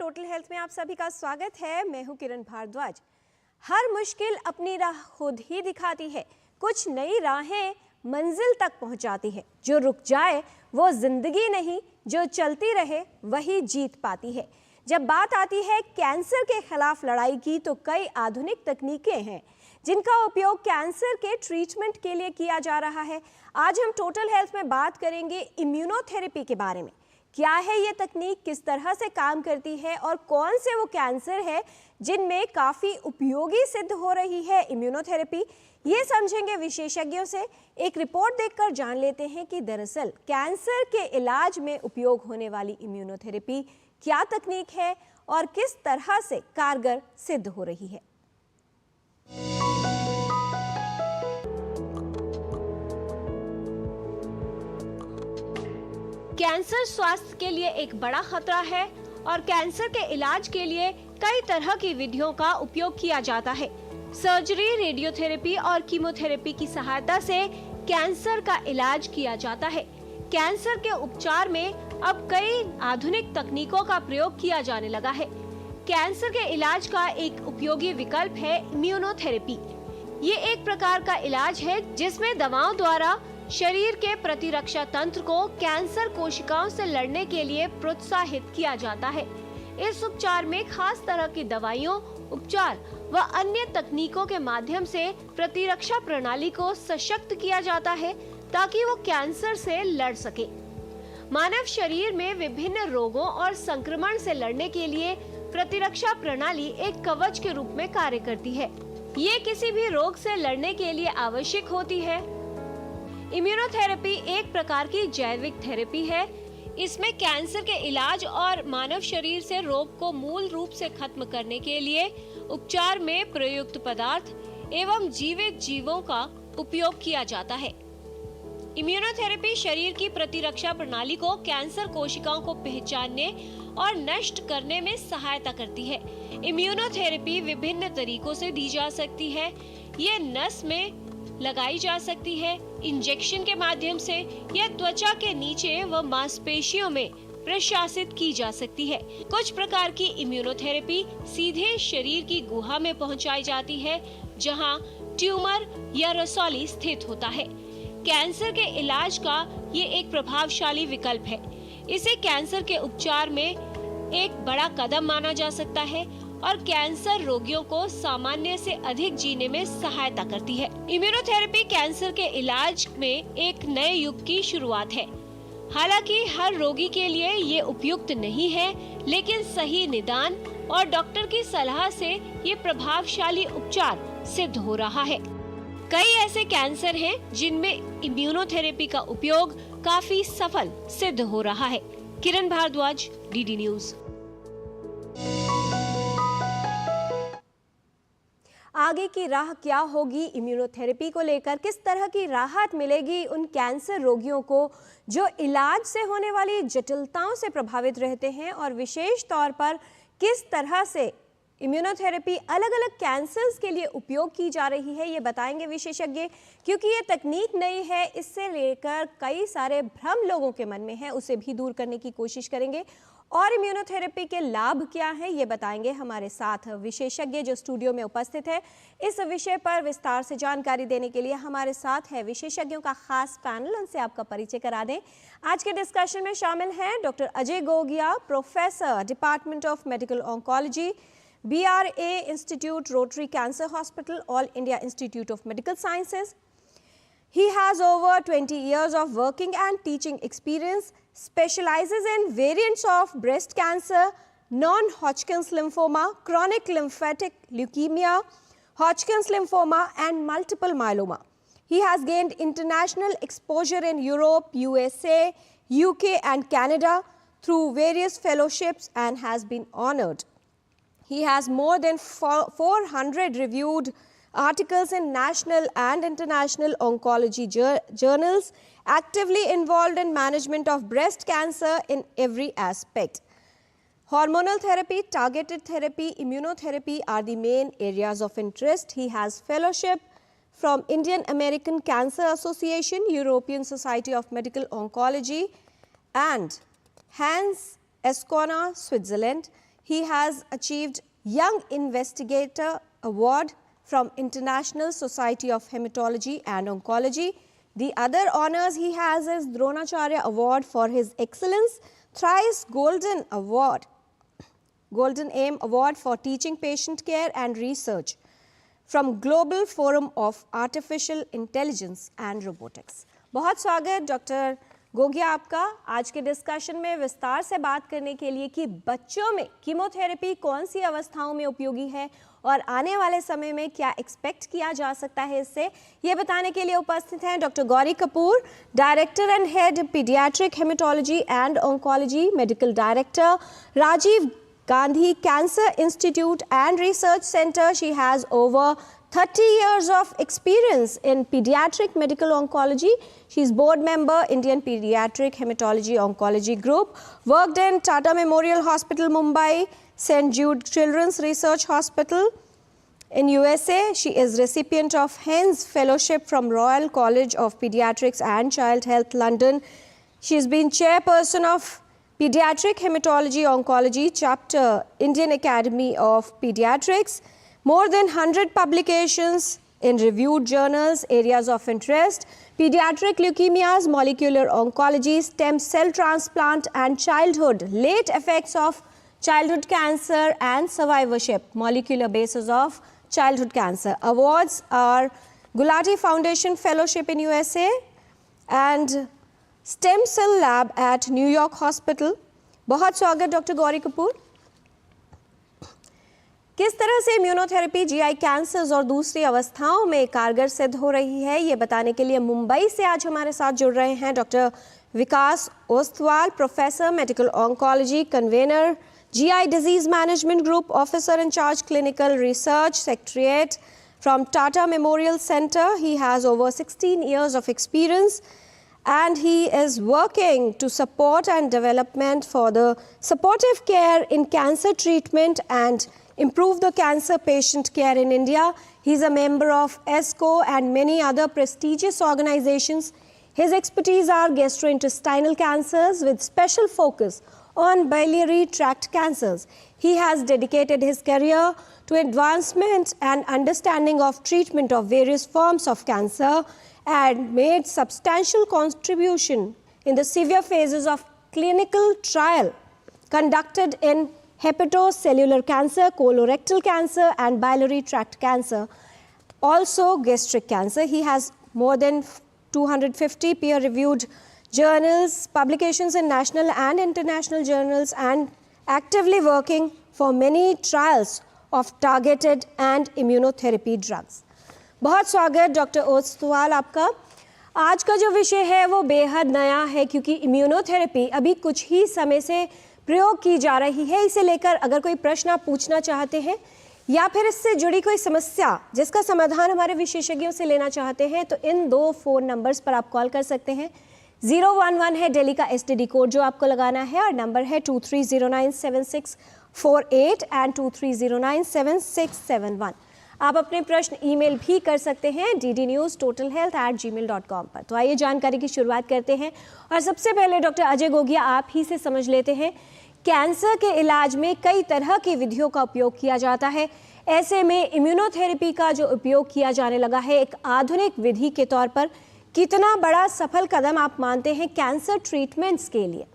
Total health में आप सभी का स्वागत है। मैं हूं किरण भारद्वाज। हर मुश्किल अपनी राह खुद ही दिखाती है, कुछ नई राहें मंजिल तक पहुंचाती है। जो रुक जाए वो जिंदगी नहीं, जो चलती रहे वही जीत पाती है। जब बात आती है कैंसर के खिलाफ लड़ाई की, तो कई आधुनिक तकनीकें हैं जिनका उपयोग कैंसर के ट्रीटमेंट के लिए किया जा रहा है। आज हम टोटल हेल्थ में बात करेंगे इम्यूनोथेरेपी के बारे में। क्या है ये तकनीक, किस तरह से काम करती है और कौन से वो कैंसर है जिनमें काफ़ी उपयोगी सिद्ध हो रही है इम्यूनोथेरेपी, ये समझेंगे विशेषज्ञों से। एक रिपोर्ट देखकर जान लेते हैं कि दरअसल कैंसर के इलाज में उपयोग होने वाली इम्यूनोथेरेपी क्या तकनीक है और किस तरह से कारगर सिद्ध हो रही है। कैंसर स्वास्थ्य के लिए एक बड़ा खतरा है और कैंसर के इलाज के लिए कई तरह की विधियों का उपयोग किया जाता है। सर्जरी, रेडियोथेरेपी और कीमोथेरेपी की सहायता से कैंसर का इलाज किया जाता है। कैंसर के उपचार में अब कई आधुनिक तकनीकों का प्रयोग किया जाने लगा है। कैंसर के इलाज का एक उपयोगी विकल्प है इम्यूनोथेरेपी। ये एक प्रकार का इलाज है जिसमें दवाओं द्वारा शरीर के प्रतिरक्षा तंत्र को कैंसर कोशिकाओं से लड़ने के लिए प्रोत्साहित किया जाता है। इस उपचार में खास तरह की दवाइयों, उपचार व अन्य तकनीकों के माध्यम से प्रतिरक्षा प्रणाली को सशक्त किया जाता है ताकि वो कैंसर से लड़ सके। मानव शरीर में विभिन्न रोगों और संक्रमण से लड़ने के लिए प्रतिरक्षा प्रणाली एक कवच के रूप में कार्य करती है। ये किसी भी रोग से लड़ने के लिए आवश्यक होती है। इम्यूनोथेरेपी एक प्रकार की जैविक थेरेपी है। इसमें कैंसर के इलाज और मानव शरीर से रोग को मूल रूप से खत्म करने के लिए उपचार में प्रयुक्त पदार्थ एवं जीवित जीवों का उपयोग किया जाता है। इम्यूनोथेरेपी शरीर की प्रतिरक्षा प्रणाली को कैंसर कोशिकाओं को पहचानने और नष्ट करने में सहायता करती है। इम्यूनोथेरेपी विभिन्न तरीकों से दी जा सकती है। ये नस में लगाई जा सकती है, इंजेक्शन के माध्यम से, या त्वचा के नीचे व मांसपेशियों में प्रशासित की जा सकती है। कुछ प्रकार की इम्यूनोथेरेपी सीधे शरीर की गुहा में पहुंचाई जाती है, जहां ट्यूमर या रसौली स्थित होता है। कैंसर के इलाज का ये एक प्रभावशाली विकल्प है। इसे कैंसर के उपचार में एक बड़ा कदम माना जा सकता है और कैंसर रोगियों को सामान्य से अधिक जीने में सहायता करती है। इम्यूनोथेरेपी कैंसर के इलाज में एक नए युग की शुरुआत है। हालांकि हर रोगी के लिए ये उपयुक्त नहीं है, लेकिन सही निदान और डॉक्टर की सलाह से ये प्रभावशाली उपचार सिद्ध हो रहा है। कई ऐसे कैंसर हैं जिनमें इम्यूनोथेरेपी का उपयोग काफी सफल सिद्ध हो रहा है। किरण भारद्वाज, डीडी न्यूज। आगे की राह क्या होगी इम्यूनोथेरेपी को लेकर, किस तरह की राहत मिलेगी उन कैंसर रोगियों को जो इलाज से होने वाली जटिलताओं से प्रभावित रहते हैं, और विशेष तौर पर किस तरह से इम्यूनोथेरेपी अलग अलग कैंसर्स के लिए उपयोग की जा रही है, ये बताएंगे विशेषज्ञ। क्योंकि ये तकनीक नई है, इससे लेकर कई सारे भ्रम लोगों के मन में है, उसे भी दूर करने की कोशिश करेंगे। और इम्यूनोथेरेपी के लाभ क्या हैं, ये बताएंगे हमारे साथ विशेषज्ञ जो स्टूडियो में उपस्थित है। इस विषय पर विस्तार से जानकारी देने के लिए हमारे साथ है विशेषज्ञों का खास पैनल, उनसे आपका परिचय करा दें। आज के डिस्कशन में शामिल हैं doctor Ajay Gogia, professor, department of medical oncology, BRA Institute, Rotary Cancer Hospital, All India Institute of Medical Sciences. He has over 20 years of working and teaching experience, specializes in variants of breast cancer, non-Hodgkin's lymphoma, chronic lymphatic leukemia, Hodgkin's lymphoma, and multiple myeloma. He has gained international exposure in Europe, USA, UK, and Canada through various fellowships and has been honored. He has more than 400 reviewed articles in national and international oncology journals, actively involved in management of breast cancer in every aspect. Hormonal therapy, targeted therapy, immunotherapy are the main areas of interest. He has fellowship from Indian American Cancer Association, European Society of Medical Oncology, and Hans Ascona, Switzerland. he has achieved Young Investigator Award from International Society of Hematology and Oncology. The other honors he has is Dronacharya Award for his excellence, thrice Golden Aim Award for teaching patient care and research from Global Forum of Artificial Intelligence and Robotics. बहुत स्वागत doctor Gogia आपका आज के discussion में विस्तार से बात करने के लिए कि बच्चों में कीमोथेरेपी कौन सी अवस्थाओं में उपयोगी है और आने वाले समय में क्या एक्सपेक्ट किया जा सकता है इससे, ये बताने के लिए उपस्थित हैं doctor Gauri Kapoor, director and head paediatric haematology and oncology, medical director, Rajiv Gandhi Cancer Institute and Research Center. She has over 30 years of experience in pediatric medical oncology. She's board member, Indian Pediatric Hematology Oncology Group, worked in Tata Memorial Hospital, Mumbai, St. Jude Children's Research Hospital in USA. She is recipient of Hens Fellowship from Royal College of Pediatrics and Child Health, London. She's been chairperson of Pediatric Hematology Oncology Chapter, Indian Academy of Pediatrics. More than 100 publications in reviewed journals, areas of interest, pediatric leukemias, molecular oncology, stem cell transplant and childhood, late effects of childhood cancer and survivorship, molecular basis of childhood cancer. Awards are Gulati Foundation Fellowship in USA and stem cell lab at New York hospital. बहुत स्वागत doctor Gauri Kapoor. किस तरह से immunotherapy GI cancers और दूसरी अवस्थाओं में कारगर सिद्ध हो रही है, ये बताने के लिए मुंबई से आज हमारे साथ जुड़ रहे हैं doctor Vikas Ostwal, professor medical oncology, convener GI disease management group, officer in charge clinical research secretariat from Tata memorial centre. He has over 16 years of experience and he is working to support and development for the supportive care in cancer treatment and improve the cancer patient care in India. He is a member of ESCO and many other prestigious organizations. His expertise are gastrointestinal cancers with special focus on biliary tract cancers. He has dedicated his career to advancement and understanding of treatment of various forms of cancer and made substantial contribution in the severe phases of clinical trial conducted in hepatocellular cancer, colorectal cancer and biliary tract cancer, also gastric cancer. He has more than 250 peer-reviewed journals, publications in national and international journals and actively working for many trials of targeted and immunotherapy drugs. बहुत स्वागत doctor Ostwal आपका। आज का जो विषय है वो बेहद नया है क्योंकि इम्यूनोथेरेपी अभी कुछ ही समय से प्रयोग की जा रही है। इसे लेकर अगर कोई प्रश्न आप पूछना चाहते हैं या फिर इससे जुड़ी कोई समस्या जिसका समाधान हमारे विशेषज्ञों से लेना चाहते हैं तो इन दो फ़ोन नंबर्स पर आप कॉल कर सकते हैं। 011 है दिल्ली का STD कोड जो आपको लगाना है और नंबर है 23097648 एंड 23097671। आप अपने प्रश्न ईमेल भी कर सकते हैं ddnewstotalhealth@gmail.com पर। तो आइए जानकारी की शुरुआत करते हैं और सबसे पहले डॉक्टर अजय गोगिया आप ही से समझ लेते हैं। कैंसर के इलाज में कई तरह की विधियों का उपयोग किया जाता है, ऐसे में इम्यूनोथेरेपी का जो उपयोग किया जाने लगा है एक आधुनिक विधि के तौर पर, कितना बड़ा सफल कदम आप मानते हैं कैंसर ट्रीटमेंट्स के लिए?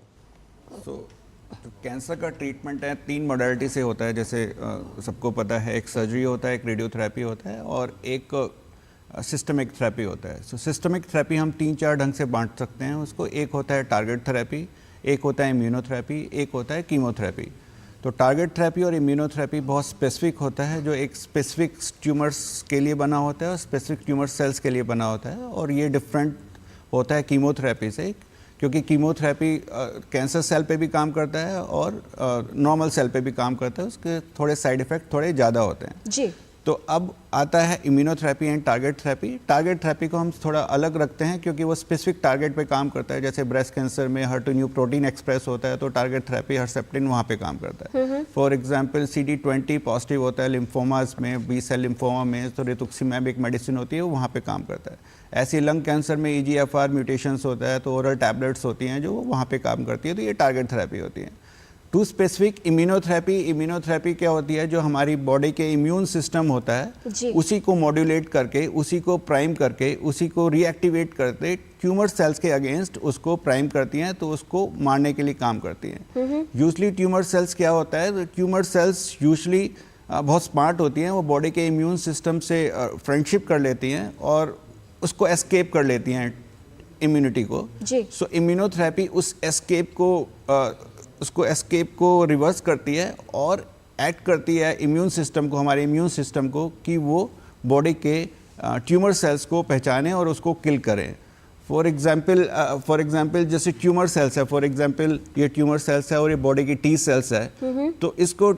कैंसर का ट्रीटमेंट है 3 मॉडलिटी से होता है, जैसे सबको पता है, एक सर्जरी होता है, एक रेडियोथेरेपी होता है और एक सिस्टमिक थेरेपी होता है। सो सिस्टमिक थेरेपी हम 3-4 ढंग से बांट सकते हैं उसको। एक होता है टारगेट थेरेपी, एक होता है इम्यूनोथेरेपी, एक होता है कीमोथेरेपी। तो टारगेट थेरेपी और इम्यूनोथेरेपी बहुत स्पेसिफिक होता है, जो एक स्पेसिफिक ट्यूमर्स के लिए बना होता है और स्पेसिफिक ट्यूमर सेल्स के लिए बना होता है और ये डिफरेंट होता है कीमोथेरेपी से, क्योंकि कीमोथेरेपी कैंसर सेल पे भी काम करता है और नॉर्मल सेल पे भी काम करता है, उसके थोड़े साइड इफ़ेक्ट थोड़े ज़्यादा होते हैं जी। तो अब आता है immunotherapy and target therapy. Target therapy को हम थोड़ा अलग रखते हैं क्योंकि वो स्पेसिफिक टारगेट पे काम करता है। जैसे ब्रेस्ट कैंसर में HER2 प्रोटीन एक्सप्रेस होता है तो टारगेट थेरेपी हर्सेप्टिन वहाँ पे काम करता है। फॉर एग्जांपल CD20 पॉजिटिव होता है लिम्फोमास में, बी सेल लिम्फोमा में, तो रितुक्सीमैब एक मेडिसिन होती है वो वहाँ पे काम करता है। ऐसे लंग कैंसर में EGFR म्यूटेशंस होता है तो ओरल टैबलेट्स होती हैं जो वहाँ पे काम करती है, तो ये टारगेट थेरेपी होती है। टू स्पेसिफिक इम्यूनोथेरेपी क्या होती है, जो हमारी बॉडी के इम्यून सिस्टम होता है उसी को मॉड्यूलेट करके, उसी को प्राइम करके, उसी को रीएक्टिवेट करते ट्यूमर सेल्स के अगेंस्ट उसको प्राइम करती हैं, तो उसको मारने के लिए काम करती हैं। यूजली ट्यूमर सेल्स क्या होता है, ट्यूमर सेल्स यूजली बहुत स्मार्ट होती हैं, वो बॉडी के इम्यून सिस्टम से फ्रेंडशिप कर लेती हैं और उसको एस्केप कर लेती हैं इम्यूनिटी को। सो इम्यूनोथेरेपी उस एस्केप को रिवर्स करती है और एक्ट करती है इम्यून सिस्टम को, हमारे इम्यून सिस्टम को, कि वो बॉडी के ट्यूमर सेल्स को पहचाने और उसको किल करें। फॉर एग्जाम्पल जैसे ट्यूमर सेल्स है, फॉर एग्जाम्पल ये ट्यूमर सेल्स है और ये बॉडी की टी सेल्स है, तो इसको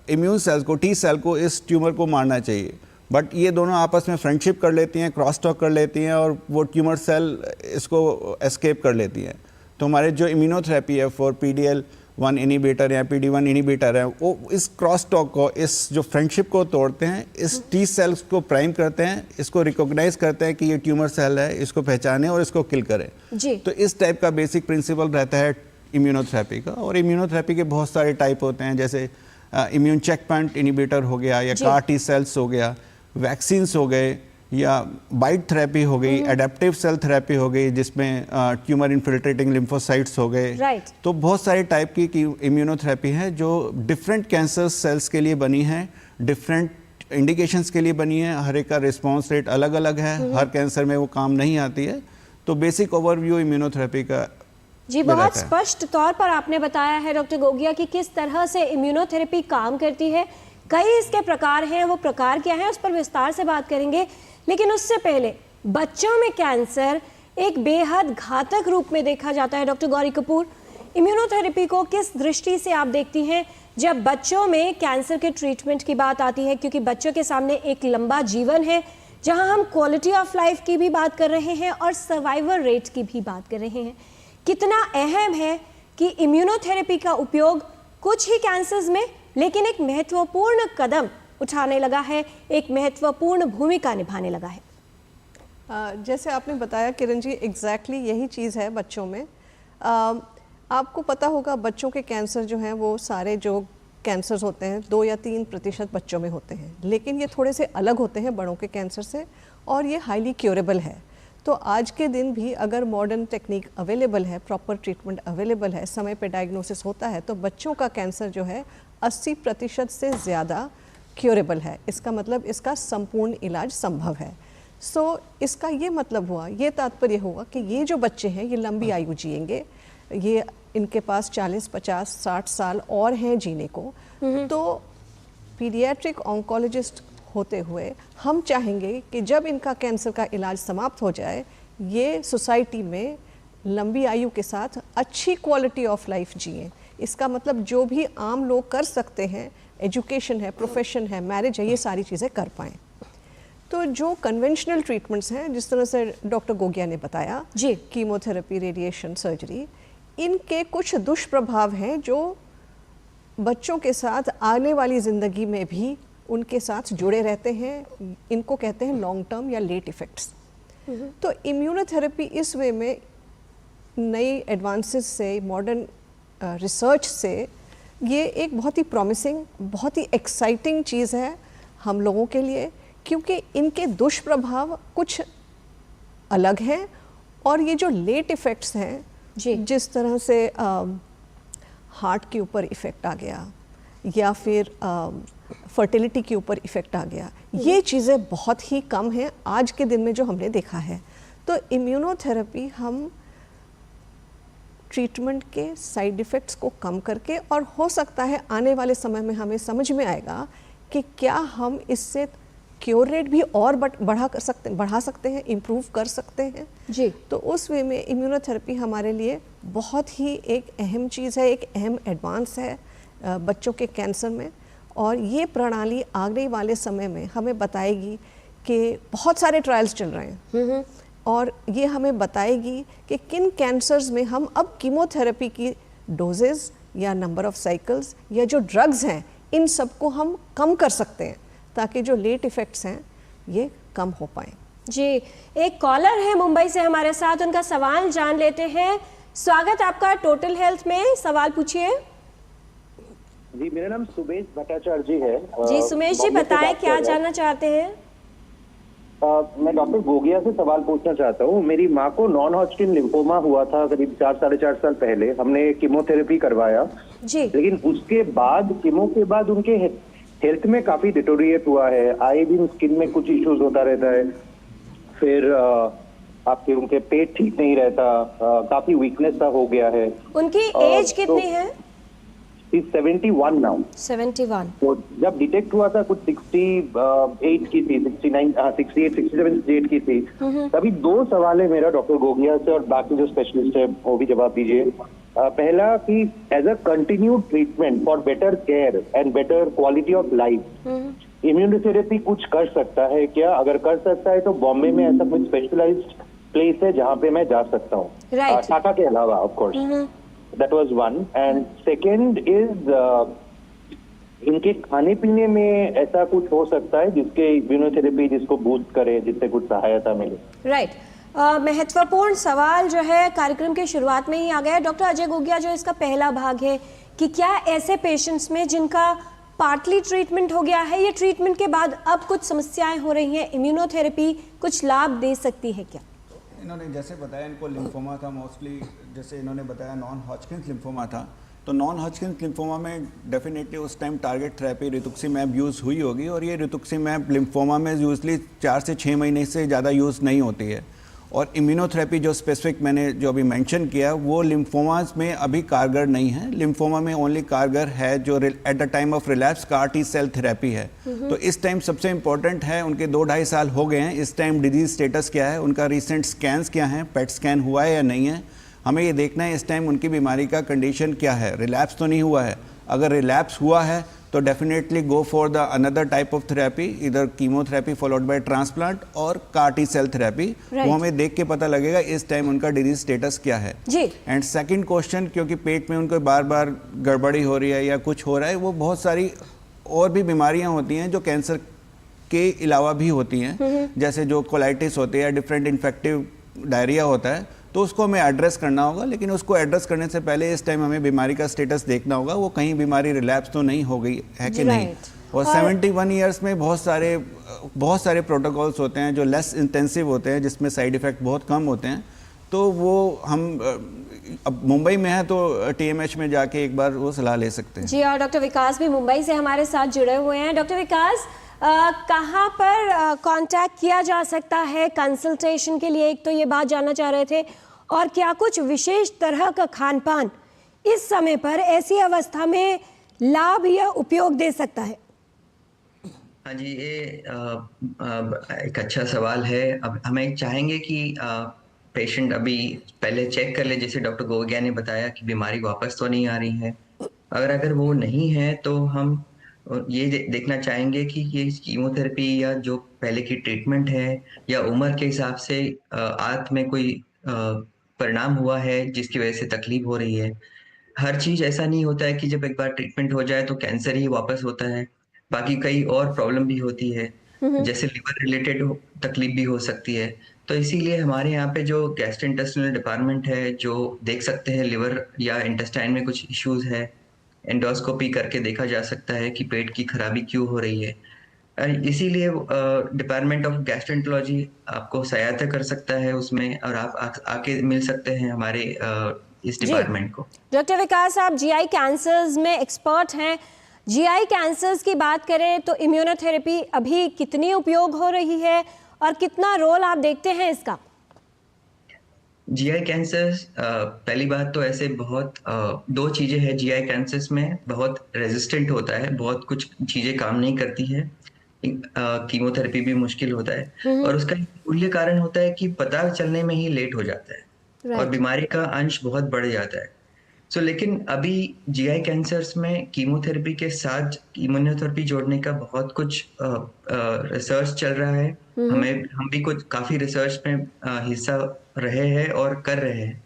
इम्यून सेल्स को, टी सेल को इस ट्यूमर को मारना चाहिए, बट ये दोनों आपस में फ्रेंडशिप कर लेती हैं, क्रॉस टॉक कर लेती हैं और वो ट्यूमर सेल इसको एस्केप कर लेती हैं। तो हमारे जो इम्यूनोथेरेपी है फॉर PD-L1 इनिबिटर या PD-1 इनिबिटर है, वो इस क्रॉस टॉक को, इस जो फ्रेंडशिप को तोड़ते हैं, इस टी सेल्स को प्राइम करते हैं, इसको रिकॉग्नाइज करते हैं कि ये ट्यूमर सेल है, इसको पहचाने और इसको किल करें। तो इस टाइप का बेसिक प्रिंसिपल रहता है इम्यूनोथेरेपी का। और इम्यूनोथेरेपी के बहुत सारे टाइप होते हैं, जैसे इम्यून चेकपॉइंट इनिबिटर हो गया, या CAR T सेल्स हो गया, वैक्सीन्स हो गए, या बाइट थेरेपी हो गई, एडेप्टिव सेल थेरेपी हो गई, जिसमें ट्यूमर इन्फिल्ट्रेटिंग लिम्फोसाइट्स हो गए। तो बहुत सारे टाइप की इम्यूनोथेरेपी है जो डिफरेंट कैंसर सेल्स के लिए बनी है, डिफरेंट इंडिकेशंस के लिए बनी है। हर एक का रिस्पॉन्स रेट अलग अलग है, हर कैंसर में वो काम नहीं आती है। तो बेसिक ओवरव्यू इम्यूनोथेरेपी का बहुत स्पष्ट तौर पर आपने बताया है डॉक्टर गोगिया कि किस तरह से इम्यूनोथेरेपी काम करती है। कई इसके प्रकार हैं, वो प्रकार क्या हैं उस पर विस्तार से बात करेंगे, लेकिन उससे पहले बच्चों में कैंसर एक बेहद घातक रूप में देखा जाता है। डॉक्टर गौरी कपूर, इम्यूनोथेरेपी को किस दृष्टि से आप देखती हैं जब बच्चों में कैंसर के ट्रीटमेंट की बात आती है? क्योंकि बच्चों के सामने एक लंबा जीवन है, जहां हम क्वालिटी ऑफ लाइफ की भी बात कर रहे हैं और सर्वाइवल रेट की भी बात कर रहे हैं। कितना अहम है कि इम्यूनोथेरेपी का उपयोग कुछ ही कैंसर्स में, लेकिन एक महत्वपूर्ण कदम उठाने लगा है, एक महत्वपूर्ण भूमिका निभाने लगा है। जैसे आपने बताया किरण जी, एग्जैक्टली यही चीज़ है बच्चों में। आपको पता होगा बच्चों के कैंसर जो हैं वो सारे जो कैंसर्स होते हैं 2 या 3% बच्चों में होते हैं, लेकिन ये थोड़े से अलग होते हैं बड़ों के कैंसर से, और ये हाईली क्योरेबल है। तो आज के दिन भी अगर मॉडर्न टेक्निक अवेलेबल है, प्रॉपर ट्रीटमेंट अवेलेबल है, समय पे डायग्नोसिस होता है, तो बच्चों का कैंसर जो है 80% से ज़्यादा क्योरेबल है। इसका मतलब इसका संपूर्ण इलाज संभव है। सो इसका ये मतलब हुआ, ये तात्पर्य हुआ कि ये जो बच्चे हैं ये लंबी आयु जिएंगे, ये इनके पास 40, 50, 60 साल और हैं जीने को। तो पीडियाट्रिक ऑन्कोलॉजिस्ट होते हुए हम चाहेंगे कि जब इनका कैंसर का इलाज समाप्त हो जाए, ये सोसाइटी में लंबी आयु के साथ अच्छी क्वालिटी ऑफ लाइफ जिए। इसका मतलब जो भी आम लोग कर सकते हैं, एजुकेशन है, प्रोफेशन है, मैरिज है, ये सारी चीज़ें कर पाएँ। तो जो कन्वेंशनल ट्रीटमेंट्स हैं, जिस तरह से डॉक्टर गोगिया ने बताया जी, कीमोथेरेपी, रेडिएशन, सर्जरी, इनके कुछ दुष्प्रभाव हैं जो बच्चों के साथ आने वाली ज़िंदगी में भी उनके साथ जुड़े रहते हैं। इनको कहते हैं लॉन्ग टर्म या लेट इफ़ेक्ट्स। तो इम्यूनोथेरेपी इस वे में नई एडवांसेस से, मॉडर्न रिसर्च से, ये एक बहुत ही प्रॉमिसिंग, बहुत ही एक्साइटिंग चीज़ है हम लोगों के लिए, क्योंकि इनके दुष्प्रभाव कुछ अलग हैं। और ये जो लेट इफ़ेक्ट्स हैं, जिस तरह से हार्ट के ऊपर इफ़ेक्ट आ गया या फिर फर्टिलिटी के ऊपर इफ़ेक्ट आ गया, ये चीज़ें बहुत ही कम हैं आज के दिन में जो हमने देखा है। तो इम्यूनोथेरेपी हम ट्रीटमेंट के साइड इफ़ेक्ट्स को कम करके, और हो सकता है आने वाले समय में हमें समझ में आएगा कि क्या हम इससे क्योर रेट भी और बढ़ा सकते हैं, इम्प्रूव कर सकते हैं जी। तो उस वे में इम्यूनोथेरेपी हमारे लिए बहुत ही एक अहम चीज़ है, एक अहम एडवांस है बच्चों के कैंसर में। और ये प्रणाली आने वाले समय में हमें बताएगी कि बहुत सारे ट्रायल्स चल रहे हैं, और ये हमें बताएगी कि किन कैंसर्स में हम अब कीमोथेरेपी की डोजेज़ या नंबर ऑफ साइकिल्स या जो ड्रग्स हैं, इन सबको हम कम कर सकते हैं, ताकि जो लेट इफ़ेक्ट्स हैं ये कम हो पाएँ। जी, एक कॉलर है मुंबई से हमारे साथ, उनका सवाल जान लेते हैं। स्वागत आपका टोटल हेल्थ में, सवाल पूछिए। जी, मेरा नाम सुमेश भट्टाचार्य जी है। जी सुमेश जी, बॉम्बे से बताएं बात क्या कर रहा हूं। जानना चाहते हैं? मैं डॉक्टर गोगिया से सवाल पूछना चाहता हूँ। मेरी माँ को नॉन हॉजकिन लिम्फोमा हुआ था करीब 4-4.5 साल पहले। हमने कीमोथेरेपी करवाया, जी लेकिन उसके बाद कीमो के बाद उनके हेल्थ में काफी डिटोरिएट हुआ है। आए दिन स्किन में कुछ इश्यूज होता रहता है। फिर आपके उनके पेट ठीक नहीं रहता, काफी वीकनेस सा हो गया है। उनकी एज कितनी है? 71 नाउ। 71। तो जब डिटेक्ट हुआ था कुछ 68 की थी, 69, 68, 67 स्टेट की थी। तभी 2 सवाल है मेरा डॉक्टर गोगिया से, और बाकी जो स्पेशलिस्ट है वो भी जवाब दीजिए। पहला कि as a continued treatment for better care and better quality of life, immunotherapy कुछ कर सकता है क्या? अगर कर सकता है तो बॉम्बे में ऐसा कोई स्पेशलाइज्ड प्लेस है जहाँ पे मैं जा सकता हूँ, Right. टाटा के अलावा of course. That was one. And second is इनके खाने पीने में ऐसा कुछ हो सकता है जिसके इम्यूनोथेरेपी जिसको बूस्ट करे, जिससे कुछ सहायता मिले? राइट। महत्वपूर्ण सवाल जो है कार्यक्रम के शुरुआत में ही आ गया। डॉक्टर अजय गोगिया, जो इसका पहला भाग है कि क्या ऐसे पेशेंट्स में जिनका पार्टली ट्रीटमेंट हो गया है या ट्रीटमेंट के बाद अब कुछ समस्याएं हो रही हैं, इम्यूनोथेरेपी कुछ लाभ दे सकती है क्या? इन्होंने जैसे बताया इनको लिम्फोमा था मोस्टली, जैसे इन्होंने बताया नॉन हॉजकिन्स लिम्फोमा था। तो नॉन हॉजकिन्स लिम्फोमा में डेफिनेटली उस टाइम टारगेट थेरेपी रितुक्सीमैब यूज़ हुई होगी, और ये रितुक्सीमैब लिम्फोमा में यूजली 4 से 6 महीने से ज़्यादा यूज़ नहीं होती है। और इम्यूनोथेरेपी जो स्पेसिफिक मैंने जो अभी मेंशन किया वो लिम्फोमास में अभी कारगर नहीं है। लिम्फोमा में ओनली कारगर है जो at the time of relapse CAR T cell therapy है। तो इस टाइम सबसे इम्पोर्टेंट है, उनके 2-2.5 साल हो गए हैं, इस टाइम डिजीज स्टेटस क्या है, उनका रिसेंट स्कैन्स क्या हैं, पेट स्कैन हुआ है या नहीं है, हमें ये देखना है इस टाइम उनकी बीमारी का कंडीशन क्या है। रिलैप्स तो नहीं हुआ है, अगर रिलैप्स हुआ है तो definitely go for the another type of therapy, इधर कीमोथेरेपी फॉलोड बाय ट्रांसप्लांट और CAR T सेल थेरेपी। वो हमें देख के पता लगेगा इस टाइम उनका डिजीज स्टेटस क्या है। जी। एंड सेकंड क्वेश्चन, क्योंकि पेट में उनको बार बार गड़बड़ी हो रही है या कुछ हो रहा है, वो बहुत सारी और भी बीमारियां होती हैं जो कैंसर के अलावा भी होती हैं, जैसे जो कोलाइटिस होती है, डिफरेंट इन्फेक्टिव डायरिया होता है, तो उसको हमें एड्रेस करना होगा। लेकिन उसको एड्रेस करने से पहले इस टाइम हमें बीमारी का स्टेटस देखना होगा, वो कहीं बीमारी रिलैप्स तो नहीं हो गई है कि नहीं। और 71 ईयर्स में बहुत सारे प्रोटोकॉल्स होते हैं जो लेस इंटेंसिव होते हैं, जिसमें साइड इफ़ेक्ट बहुत कम होते हैं। तो वो हम अब मुंबई में है तो TMH में जाके एक बार वो सलाह ले सकते हैं। जी, और डॉक्टर विकास भी मुंबई से हमारे साथ जुड़े हुए हैं। डॉक्टर विकास, कहाँ पर कांटेक्ट किया जा सकता है कंसल्टेशन के लिए? एक तो ये बात जानना चाह रहे थे, और क्या कुछ विशेष तरह का खान पान इस समय पर ऐसी अवस्था में लाभ या उपयोग दे सकता है? हाँ जी, ये एक अच्छा सवाल है। अब हमें चाहेंगे कि पेशेंट अभी पहले चेक कर ले, जैसे डॉक्टर गोगिया ने बताया कि बीमारी वापस तो नहीं आ रही है। अगर वो नहीं है तो हम ये देखना चाहेंगे कि ये कीमोथेरेपी या जो पहले की ट्रीटमेंट है या उम्र के हिसाब से आंत में कोई परिणाम हुआ है जिसकी वजह से तकलीफ हो रही है। हर चीज ऐसा नहीं होता है कि जब एक बार ट्रीटमेंट हो जाए तो कैंसर ही वापस होता है। बाकी कई और प्रॉब्लम भी होती है, जैसे लिवर रिलेटेड तकलीफ भी हो सकती है। तो इसीलिए हमारे यहाँ पे जो गैस्ट्रोइंटेस्टिनल डिपार्टमेंट है जो देख सकते हैं लिवर या इंटेस्टाइन में कुछ इश्यूज है, एंडोस्कोपी करके देखा जा सकता है कि पेट की खराबी क्यों हो रही है। इसीलिए डिपार्टमेंट ऑफ गैस्ट्रोएंटरोलॉजी आपको सहायता कर सकता है उसमें, और आप आके मिल सकते हैं हमारे इस डिपार्टमेंट को। डॉक्टर विकास, आप GI कैंसर्स में एक्सपर्ट हैं। GI कैंसर्स की बात करें तो इम्यूनोथेरेपी अभी कितनी उपयोग हो रही है और कितना रोल आप देखते हैं इसका? GI कैंसर्स, पहली बात तो ऐसे बहुत 2 चीजें हैं GI कैंसर्स में। बहुत रेजिस्टेंट होता है, बहुत कुछ चीजें काम नहीं करती है, कीमोथेरेपी भी मुश्किल होता है, और उसका मूल्य कारण होता है कि पता चलने में ही लेट हो जाता है और बीमारी का अंश बहुत बढ़ जाता है। लेकिन अभी GI कैंसर्स में कीमोथेरेपी के साथ इम्यूनोथेरेपी जोड़ने का बहुत कुछ रिसर्च चल रहा है। हम भी कुछ काफी रिसर्च में हिस्सा रहे हैं और कर रहे हैं।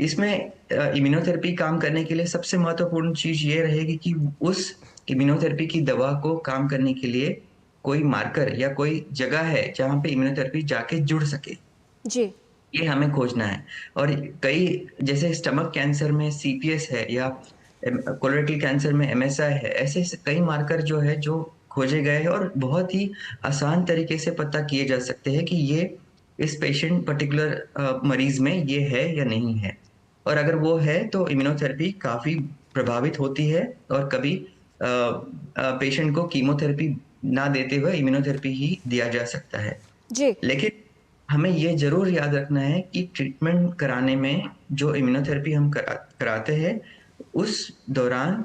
इसमें इम्यूनोथेरेपी काम करने के लिए सबसे महत्वपूर्ण चीज ये रहेगी कि उस इम्यूनोथेरेपी की दवा को काम करने के लिए कोई मार्कर या कोई जगह है जहाँ पे इम्यूनोथेरेपी जाके जुड़ सके। जी, ये हमें खोजना है। और कई, जैसे स्टमक कैंसर में CPS है या कोलोरेक्टल कैंसर में MSI है, ऐसे ऐसे कई मार्कर जो है जो खोजे गए हैं और बहुत ही आसान तरीके से पता किए जा सकते हैं कि ये इस पेशेंट पर्टिकुलर मरीज में ये है या नहीं है। और अगर वो है तो इम्यूनोथेरेपी काफ़ी प्रभावित होती है और कभी पेशेंट को कीमोथेरेपी ना देते हुए इम्यूनोथेरेपी ही दिया जा सकता है। जी। लेकिन हमें ये ज़रूर याद रखना है कि ट्रीटमेंट कराने में जो इम्यूनोथेरेपी हम कराते हैं उस दौरान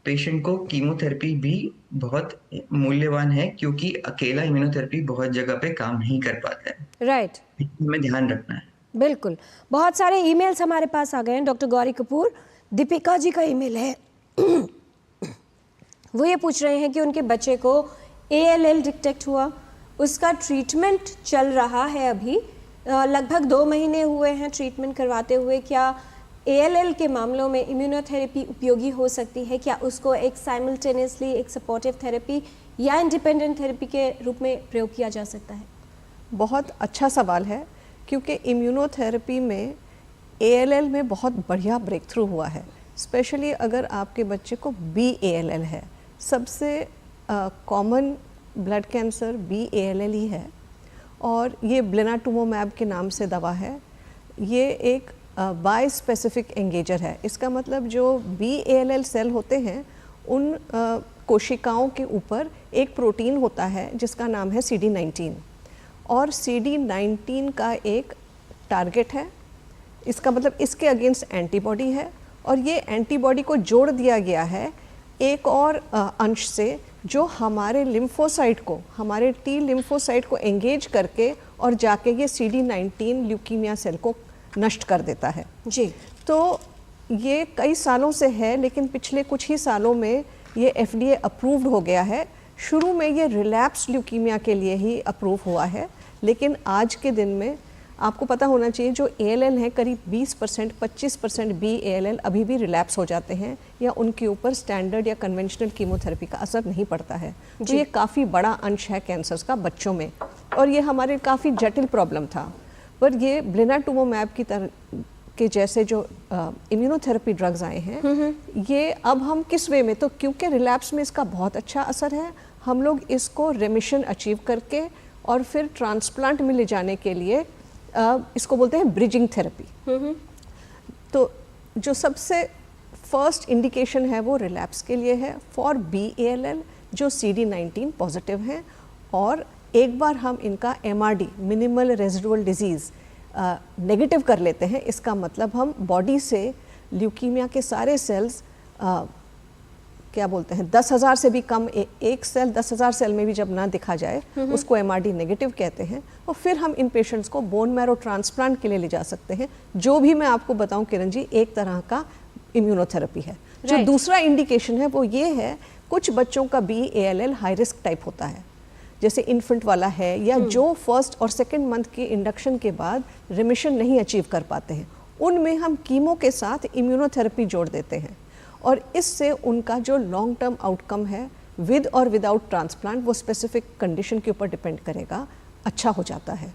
पेशेंट को कीमोथेरेपी भी बहुत मूल्यवान है, क्योंकि अकेला इम्यूनोथेरेपी बहुत जगह पे काम नहीं कर पाता है। राइट। हमें ध्यान रखना है। बिल्कुल। बहुत सारे ईमेल्स हमारे पास आ गए हैं। डॉक्टर गौरी कपूर, दीपिका जी का ईमेल है। वो ये पूछ रहे हैं कि उनके बच्चे को ALL डिटेक्ट हुआ, उसका ट्रीटमेंट चल रहा है अभी, लगभग 2 महीने हुए हैं ट्रीटमेंट करवाते हुए। क्या ALL के मामलों में इम्यूनोथेरेपी उपयोगी हो सकती है? क्या उसको एक साइमल्टेनियसली एक सपोर्टिव थेरेपी या इंडिपेंडेंट थेरेपी के रूप में प्रयोग किया जा सकता है? बहुत अच्छा सवाल है, क्योंकि इम्यूनोथेरेपी में ALL में बहुत बढ़िया ब्रेक थ्रू हुआ है। स्पेशली अगर आपके बच्चे को BALL है, सबसे कॉमन ब्लड कैंसर BALL ही है, और ये ब्लेनाटुमोमैब के नाम से दवा है। ये एक बाय स्पेसिफिक एंगेजर है। इसका मतलब जो BALL सेल होते हैं उन कोशिकाओं के ऊपर एक प्रोटीन होता है जिसका नाम है CD19, और CD19 का एक टारगेट है। इसका मतलब इसके अगेंस्ट एंटीबॉडी है, और ये एंटीबॉडी को जोड़ दिया गया है एक और अंश से जो हमारे लिम्फोसाइट को, हमारे T लिम्फोसाइट को एंगेज करके और जाके ये CD19 ल्यूकीमिया सेल को नष्ट कर देता है। जी। तो ये कई सालों से है, लेकिन पिछले कुछ ही सालों में ये FDA अप्रूव्ड हो गया है। शुरू में ये रिलैप्स ल्यूकीमिया के लिए ही अप्रूव हुआ है, लेकिन आज के दिन में आपको पता होना चाहिए जो ALL है करीब 20% 25% BALL अभी भी रिलैप्स हो जाते हैं, या उनके ऊपर स्टैंडर्ड या कन्वेंशनल कीमोथेरेपी का असर नहीं पड़ता है। तो ये काफ़ी बड़ा अंश है कैंसर्स का बच्चों में, और ये हमारे काफ़ी जटिल प्रॉब्लम था। पर ये ब्लेनाटुमोमैब की तरह के जैसे जो इम्यूनोथेरेपी ड्रग्स आए हैं, ये अब हम किस वे में, तो क्योंकि रिलैप्स में इसका बहुत अच्छा असर है, हम लोग इसको रेमिशन अचीव करके और फिर ट्रांसप्लांट में ले जाने के लिए इसको बोलते हैं ब्रिजिंग थेरेपी। तो जो सबसे फर्स्ट इंडिकेशन है वो रिलैप्स के लिए है फॉर BALL जो CD19 पॉजिटिव हैं, और एक बार हम इनका MRD minimal residual disease negative कर लेते हैं, इसका मतलब हम बॉडी से ल्यूकीमिया के सारे सेल्स क्या बोलते हैं 10,000 से भी कम एक सेल 10,000 सेल में भी जब ना दिखा जाए उसको MRD नेगेटिव कहते हैं, और फिर हम इन पेशेंट्स को बोन मैरो ट्रांसप्लांट के लिए ले जा सकते हैं, जो भी मैं आपको बताऊं किरण जी एक तरह का इम्यूनोथेरेपी है। जो दूसरा इंडिकेशन है वो ये है, कुछ बच्चों का BALL हाई रिस्क टाइप होता है, जैसे इन्फेंट वाला है, या जो फर्स्ट और सेकेंड मंथ के इंडक्शन के बाद रिमिशन नहीं अचीव कर पाते हैं, उनमें हम कीमो के साथ इम्यूनोथेरेपी जोड़ देते हैं, और इससे उनका जो लॉन्ग टर्म आउटकम है विद और विदाउट ट्रांसप्लांट, वो स्पेसिफिक कंडीशन के ऊपर डिपेंड करेगा, अच्छा हो जाता है।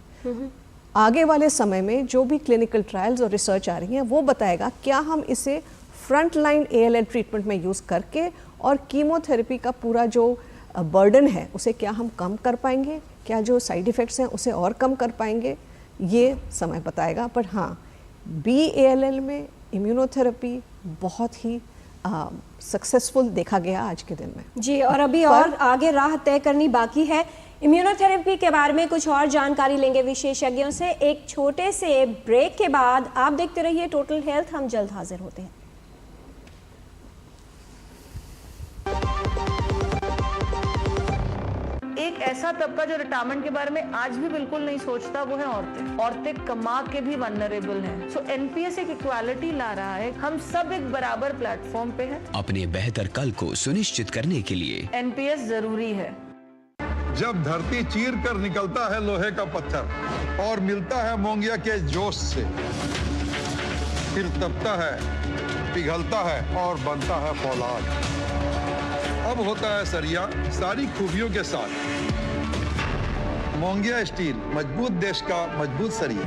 आगे वाले समय में जो भी क्लिनिकल ट्रायल्स और रिसर्च आ रही हैं वो बताएगा क्या हम इसे फ्रंट लाइन ALL ट्रीटमेंट में यूज़ करके और कीमोथेरेपी का पूरा जो बर्डन है उसे क्या हम कम कर पाएंगे, क्या जो साइड इफ़ेक्ट्स हैं उसे और कम कर पाएंगे, ये समय बताएगा। पर हाँ, BALL में इम्यूनोथेरेपी बहुत ही सक्सेसफुल देखा गया आज के दिन में। जी, और अभी और आगे राह तय करनी बाकी है। इम्यूनोथेरेपी के बारे में कुछ और जानकारी लेंगे विशेषज्ञों से एक छोटे से ब्रेक के बाद। आप देखते रहिए टोटल हेल्थ, हम जल्द हाजिर होते हैं। एक ऐसा तबका जो रिटायरमेंट के बारे में आज भी बिल्कुल नहीं सोचता, वो है औरतें। औरतें कमा के भी वल्नरेबल हैं। सो एनपीएस एक इक्वालिटी ला रहा है, हम सब एक बराबर प्लेटफॉर्म पे हैं। अपने बेहतर कल को सुनिश्चित करने के लिए एनपीएस जरूरी है। जब धरती चीर कर निकलता है लोहे का पत्थर और मिलता है मोंगिया के जोश से, फिर तपता है, पिघलता है और बनता है फौलाद। अब होता है सरिया सारी खूबियों के साथ। मोंगिया स्टील, मजबूत देश का मजबूत सरिया।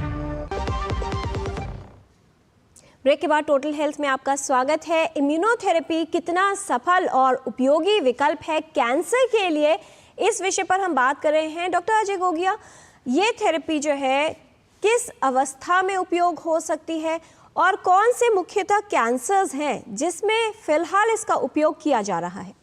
ब्रेक के बाद टोटल हेल्थ में आपका स्वागत है। इम्यूनोथेरेपी कितना सफल और उपयोगी विकल्प है कैंसर के लिए, इस विषय पर हम बात कर रहे हैं। डॉक्टर अजय गोगिया, ये थेरेपी जो है किस अवस्था में उपयोग हो सकती है और कौन से मुख्यतः कैंसर्स हैं जिसमें फिलहाल इसका उपयोग किया जा रहा है?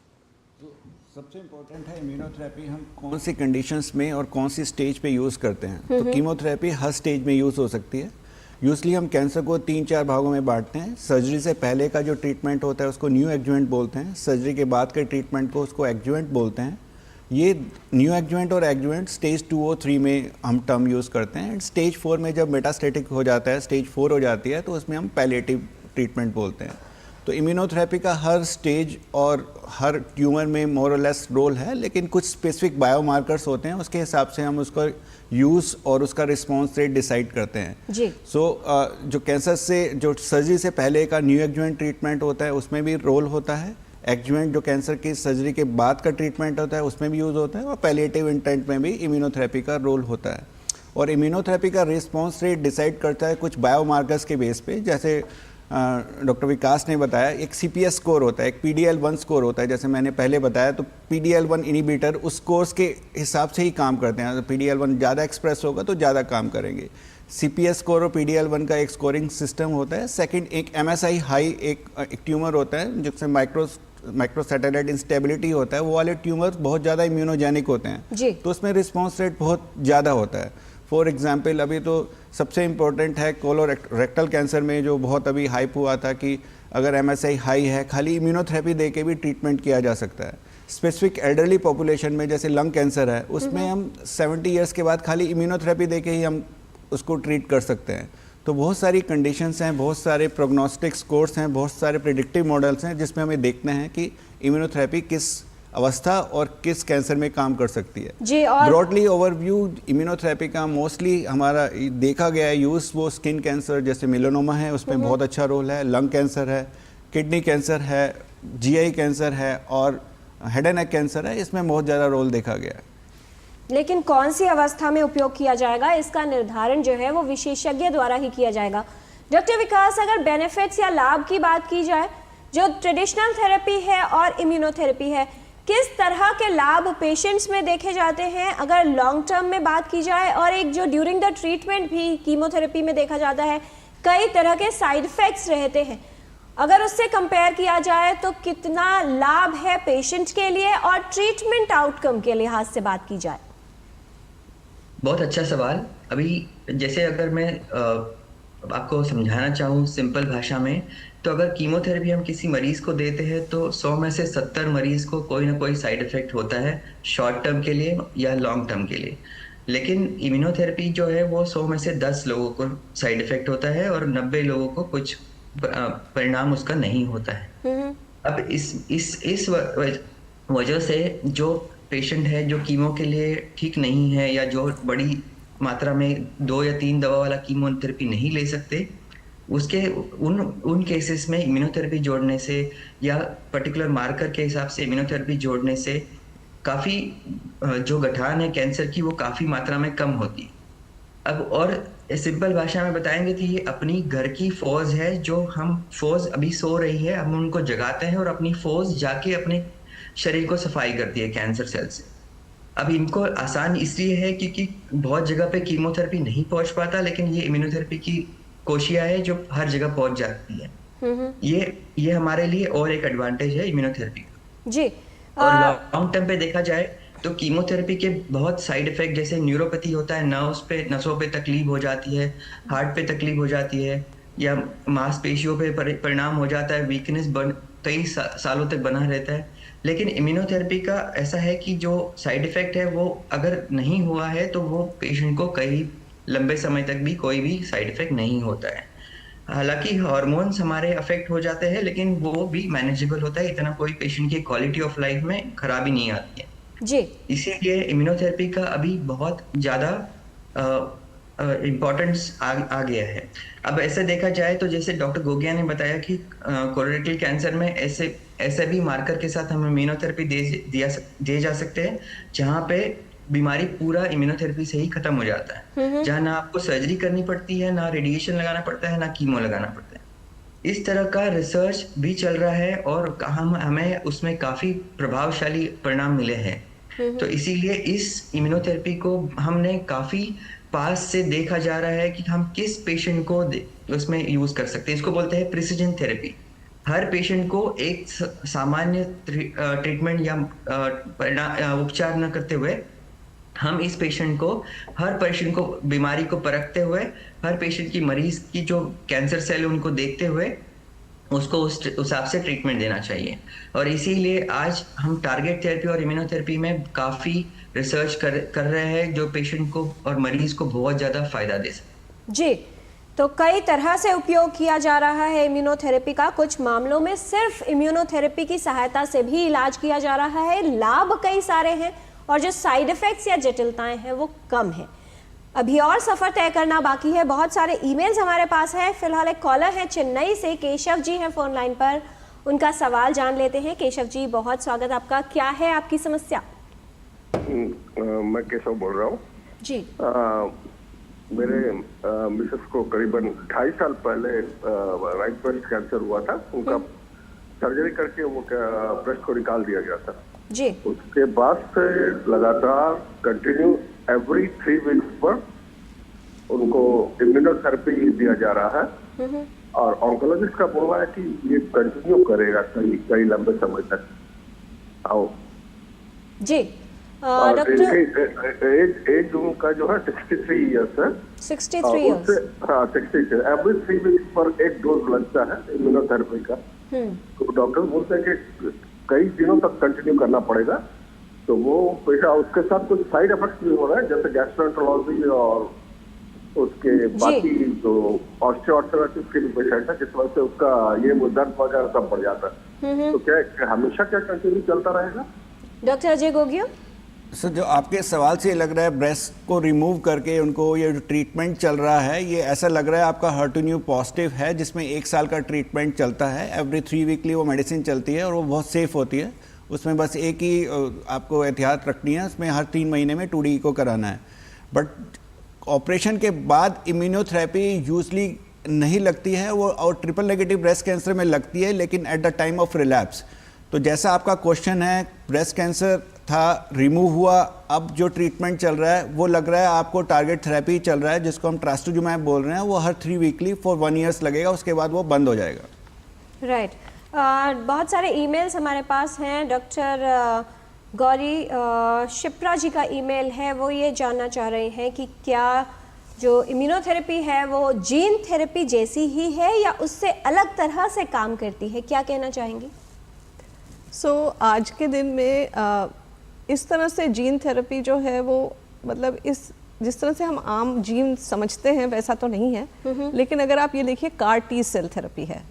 सबसे इम्पोर्टेंट है इम्यूनोथेरेपी हम कौन सी कंडीशंस में और कौन सी स्टेज पे यूज़ करते हैं। तो कीमोथेरेपी हर स्टेज में यूज़ हो सकती है। यूजली हम कैंसर को 3-4 भागों में बांटते हैं। सर्जरी से पहले का जो ट्रीटमेंट होता है उसको न्यू एडजुवेंट बोलते हैं। सर्जरी के बाद के ट्रीटमेंट को उसको एडजुवेंट बोलते हैं। ये न्यू एडजुवेंट और एडजुवेंट स्टेज 2 और 3 में हम टर्म यूज़ करते हैं। एंड स्टेज 4 में जब मेटास्टेटिक हो जाता है, स्टेज 4 हो जाती है, तो उसमें हम पैलिएटिव ट्रीटमेंट बोलते हैं। तो इम्यूनोथेरेपी का हर स्टेज और हर ट्यूमर में मोर और लेस रोल है, लेकिन कुछ स्पेसिफिक बायोमार्कर्स होते हैं, उसके हिसाब से हम उसका यूज़ और उसका रिस्पॉन्स रेट डिसाइड करते हैं। जी। जो कैंसर से जो सर्जरी से पहले का न्यू एडजुवेंट ट्रीटमेंट होता है उसमें भी रोल होता है। एडजुवेंट जो कैंसर की सर्जरी के बाद का ट्रीटमेंट होता है उसमें भी यूज़ होता है, और पैलिएटिव इंटेंट में भी इम्यूनोथेरेपी का रोल होता है। और इम्यूनोथेरेपी का रिस्पॉन्स रेट डिसाइड करता है कुछ बायोमार्कर्स के बेस पे, जैसे डॉक्टर विकास ने बताया एक CPS स्कोर होता है, एक PDL1 स्कोर होता है, जैसे मैंने पहले बताया। तो PDL1 इनिबिटर उस स्कोर्स के हिसाब से ही काम करते हैं। तो PDL1 ज़्यादा एक्सप्रेस होगा तो ज़्यादा काम करेंगे। CPS स्कोर और PDL1 का एक स्कोरिंग सिस्टम होता है। सेकंड, एक MSI हाई एक ट्यूमर होता है जिससे माइक्रोसैटेलाइट इंस्टेबिलिटी होता है। वो वाले ट्यूमर बहुत ज़्यादा इम्यूनोजेनिक होते हैं, तो उसमें रिस्पॉन्स रेट बहुत ज़्यादा होता है। फॉर एग्जाम्पल, अभी तो सबसे इम्पोर्टेंट है कोलोरेक्टल कैंसर में जो बहुत अभी हाइप हुआ था कि अगर MSI हाई है, खाली इम्यूनोथेरेपी दे के भी ट्रीटमेंट किया जा सकता है। स्पेसिफिक एल्डरली पॉपुलेशन में जैसे लंग कैंसर है, उसमें हम 70 ईयर्स के बाद खाली इम्यूनोथेरेपी दे के ही हम उसको ट्रीट कर सकते हैं। तो बहुत सारी कंडीशंस हैं, बहुत सारे प्रोग्नोस्टिक स्कोर्स हैं, बहुत सारे प्रेडिक्टिव मॉडल्स हैं जिसमें हमें देखना है कि इम्यूनोथेरेपी किस अवस्था और किस कैंसर में काम कर सकती है। जी। और ब्रॉडली ओवरव्यू इम्यूनोथेरेपी का मोस्टली हमारा देखा गया है यूज़ वो स्किन कैंसर जैसे मेलानोमा है उसमें बहुत अच्छा रोल है, लंग कैंसर है, किडनी कैंसर है, GI कैंसर है और हेड एंड नेक कैंसर है, इसमें बहुत ज़्यादा रोल देखा गया है। लेकिन कौन सी अवस्था में उपयोग किया जाएगा इसका निर्धारण जो है वो विशेषज्ञ द्वारा ही किया जाएगा। डॉक्टर विकास, अगर बेनिफिट्स या लाभ की बात की जाए, जो ट्रेडिशनल थेरेपी है और इम्यूनोथेरेपी है, किस तरह के लाभ पेशेंट्स में देखे जाते हैं अगर लॉन्ग टर्म में बात की जाए, और एक जो ड्यूरिंग द ट्रीटमेंट भी कीमोथेरेपी में देखा जाता है कई तरह के साइड इफेक्ट्स रहते हैं, अगर उससे कंपेयर किया जाए तो कितना लाभ है पेशेंट के लिए और ट्रीटमेंट आउटकम के लिहाज से बात की जाए? बहुत अच्छा सवाल। अभी जैसे अगर मैं आपको समझाना चाहूँ सिंपल भाषा में, तो अगर कीमोथेरेपी हम किसी मरीज को देते हैं तो 100 में से 70 मरीज को कोई ना कोई साइड इफेक्ट होता है, शॉर्ट टर्म के लिए या लॉन्ग टर्म के लिए। लेकिन इम्यूनोथेरेपी जो है वो 100 में से 10 लोगों को साइड इफेक्ट होता है और 90 लोगों को कुछ परिणाम उसका नहीं होता है। अब इस वजह से जो पेशेंट है जो कीमो के लिए ठीक नहीं है या जो बड़ी मात्रा में 2 या 3 दवा वाला कीमोथेरेपी नहीं ले सकते, उसके उन केसेस में इम्यूनोथेरेपी जोड़ने से या पर्टिकुलर मार्कर के हिसाब से इम्यूनोथेरेपी जोड़ने से काफ़ी जो गठान है कैंसर की वो काफ़ी मात्रा में कम होती है। अब और सिंपल भाषा में बताएंगे तो ये अपनी घर की फौज है, जो हम फौज अभी सो रही है, हम उनको जगाते हैं और अपनी फौज जाके अपने शरीर को सफाई करती है कैंसर सेल से। अब इनको आसान इसलिए है क्योंकि बहुत जगह पे कीमोथेरेपी नहीं पहुंच पाता, लेकिन ये इम्यूनोथेरेपी की कोशिया है जो हर जगह पहुंच जाती है। ये हमारे लिए और एक एडवांटेज है इम्यूनोथेरेपी का। जी। और लॉन्ग टर्म पे देखा जाए तो कीमोथेरेपी के बहुत साइड इफेक्ट जैसे न्यूरोपैथी होता है, नसों पे तकलीफ हो जाती है, हार्ट पे तकलीफ हो जाती है या मांसपेशियों पे परिणाम हो जाता है, वीकनेस कई सालों तक बना रहता है। लेकिन इम्यूनोथेरेपी का ऐसा है कि जो साइड इफेक्ट है वो अगर नहीं हुआ है तो वो पेशेंट को कई लंबे समय तक भी कोई भी साइड इफेक्ट नहीं होता है। हालांकि हार्मोन्स हमारे अफेक्ट हो जाते हैं लेकिन वो भी मैनेजेबल होता है, इतना कोई पेशेंट की क्वालिटी ऑफ लाइफ में खराबी नहीं आती है जी। इसीलिए इम्यूनोथेरेपी का अभी बहुत ज़्यादा इम्पोर्टेंस आ गया है। अब ऐसे देखा जाए तो जैसे डॉक्टर गोगिया ने बताया कि कोलोरेक्टल कैंसर में ऐसे भी मार्कर के साथ हम इम्यूनोथेरेपी दे जा सकते हैं जहाँ पे बीमारी पूरा इम्यूनोथेरेपी से ही खत्म हो जाता है, जहाँ ना आपको सर्जरी करनी पड़ती है, ना रेडिएशन लगाना पड़ता है, ना कीमो लगाना पड़ता है। इस तरह का रिसर्च भी चल रहा है और हमें उसमें काफी प्रभावशाली परिणाम मिले हैं। तो इसीलिए इस इम्यूनोथेरेपी को हमने काफी पास से देखा जा रहा है कि हम किस पेशेंट को उसमें यूज कर सकते हैं। इसको बोलते हैं प्रिसिजन थेरेपी। हर पेशेंट को एक सामान्य ट्रीटमेंट या उपचार न करते हुए हम इस हर पेशेंट को बीमारी को परखते हुए, हर पेशेंट की मरीज की जो कैंसर सेल उनको देखते हुए उसको उस हिसाब से ट्रीटमेंट देना चाहिए। और इसीलिए आज हम टारगेट थेरेपी और इम्यूनोथेरेपी में काफ़ी रिसर्च कर रहे हैं जो पेशेंट को और मरीज को बहुत ज़्यादा फायदा दे सके। जी, तो कई तरह से उपयोग किया जा रहा है इम्यूनोथेरेपी का। कुछ मामलों में सिर्फ इम्यूनोथेरेपी की सहायता से भी इलाज किया जा रहा है। लाभ कई सारे हैं और जो साइड इफेक्ट्स या जटिलताएं हैं वो कम है। अभी और सफर तय करना बाकी है। बहुत सारे ईमेल्स हमारे पास है। फिलहाल एक कॉलर है चेन्नई से, केशव जी हैं फोन लाइन पर, उनका सवाल जान लेते हैं। केशव जी, बहुत स्वागत आपका। क्या है आपकी समस्या? मैं केशव बोल रहा हूँ जी। मेरे मिसेस को करीबन 2.5 साल पहले राइट ब्रेस्ट कैंसर हुआ था। उनका सर्जरी करके वो ब्रेस्ट को निकाल दिया गया था जी। उसके बाद से लगातार कंटिन्यू एवरी 3 वीक्स पर उनको इम्यूनोथेरेपी दिया जा रहा है और ऑन्कोलॉजिस्ट का बोलना है कि ये कंटिन्यू करेगा कई लंबे समय तक। आओ जी। डॉक्टर एज उनका जो है 63 इयर्स है। 63 इयर्स। हाँ, 63। एवरी 3 वीक्स पर एक डोज लगता है इम्यूनोथेरेपी का। तो डॉक्टर बोलते हैं कि कई दिनों तक कंटिन्यू करना पड़ेगा। तो वो पैसा, उसके साथ कुछ साइड इफेक्ट्स भी हो रहे हैं जैसे गैस्ट्रोएंटेरोलॉजी और उसके बाकी जो ऑस्टियोआर्थराइटिस के भी पेशेंट है, जिस वजह से उसका ये दर्द वगैरह सब बढ़ जाता है। तो क्या हमेशा कंटिन्यू चलता रहेगा? डॉक्टर अजय गोगिया सर, जो आपके सवाल से लग रहा है ब्रेस्ट को रिमूव करके उनको ये जो ट्रीटमेंट चल रहा है, ये ऐसा लग रहा है आपका HER2 पॉजिटिव है जिसमें 1 साल का ट्रीटमेंट चलता है। एवरी 3 वीकली वो मेडिसिन चलती है और वो बहुत सेफ होती है। उसमें बस एक ही आपको एहतियात रखनी है, उसमें हर 3 महीने में 2D को कराना है। बट ऑपरेशन के बाद इम्यूनोथेरेपी यूजली नहीं लगती है वो, और ट्रिपल नेगेटिव ब्रेस्ट कैंसर में लगती है, लेकिन eight the time of relapse. तो जैसा आपका क्वेश्चन है, ब्रेस्ट कैंसर था, रिमूव हुआ, अब जो ट्रीटमेंट चल रहा है वो लग रहा है आपको टारगेट थेरेपी चल रहा है जिसको हम ट्रास्टुजुमैब बोल रहे हैं। वो हर 3 वीकली फॉर 1 ईयर्स लगेगा, उसके बाद वो बंद हो जाएगा। राइट। बहुत सारे ईमेल्स हमारे पास हैं। डॉक्टर गौरी शिप्रा जी का ईमेल है, वो ये जानना चाह रहे हैं कि क्या जो इम्यूनोथेरेपी है वो जीन थेरेपी जैसी ही है या उससे अलग तरह से काम करती है? क्या कहना चाहेंगी? आज के दिन में इस तरह से जीन थेरेपी जो है वो मतलब जिस तरह से हम आम जीन समझते हैं वैसा तो नहीं है। लेकिन अगर आप ये देखिए, CAR T सेल थेरेपी है।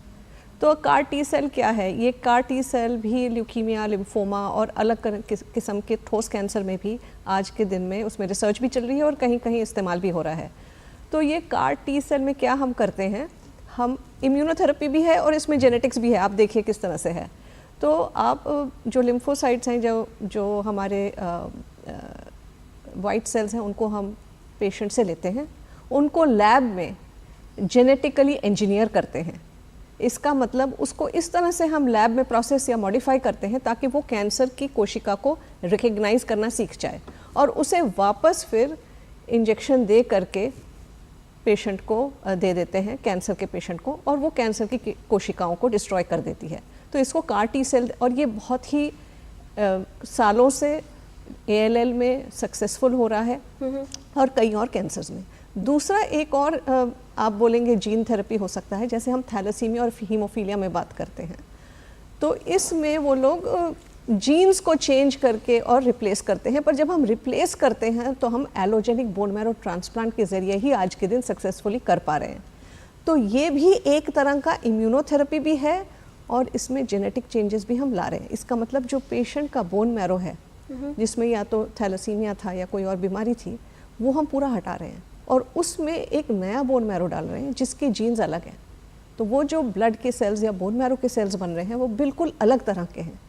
तो CAR T सेल क्या है? ये CAR T सेल भी ल्यूकीमिया, लिम्फोमा और अलग किस्म के ठोस कैंसर में भी आज के दिन में उसमें रिसर्च भी चल रही है और कहीं कहीं इस्तेमाल भी हो रहा है। तो ये CAR T सेल में क्या हम करते हैं, हम इम्यूनोथेरेपी भी है और इसमें जेनेटिक्स भी है। आप देखिए किस तरह से है। तो आप जो लिम्फोसाइट्स हैं, जो हमारे वाइट सेल्स हैं, उनको हम पेशेंट से लेते हैं, उनको लैब में जेनेटिकली इंजीनियर करते हैं। इसका मतलब उसको इस तरह से हम लैब में प्रोसेस या मॉडिफाई करते हैं ताकि वो कैंसर की कोशिका को रिकग्नाइज करना सीख जाए और उसे वापस फिर इंजेक्शन दे करके पेशेंट को दे देते हैं, कैंसर के पेशेंट को, और वो कैंसर की कोशिकाओं को डिस्ट्रॉय कर देती है। तो इसको CAR T सेल, और ये बहुत ही सालों से ALL में सक्सेसफुल हो रहा है और कई और कैंसर्स में। दूसरा एक और आप बोलेंगे जीन थेरेपी हो सकता है, जैसे हम थैलेसीमिया और हीमोफीलिया में बात करते हैं। तो इसमें वो लोग जीन्स को चेंज करके और रिप्लेस करते हैं, पर जब हम रिप्लेस करते हैं तो हम एलोजेनिक बोन मैरो ट्रांसप्लांट के ज़रिए ही आज के दिन सक्सेसफुली कर पा रहे हैं। तो ये भी एक तरह का इम्यूनोथेरेपी भी है और इसमें जेनेटिक चेंजेस भी हम ला रहे हैं। इसका मतलब जो पेशेंट का बोन मैरो है, जिसमें या तो थैलेसीमिया था या कोई और बीमारी थी, वो हम पूरा हटा रहे हैं और उसमें एक नया बोन मैरो डाल रहे हैं जिसके जीन्स अलग हैं। तो वो जो ब्लड के सेल्स या बोन मैरो के सेल्स बन रहे हैं वो बिल्कुल अलग तरह के हैं।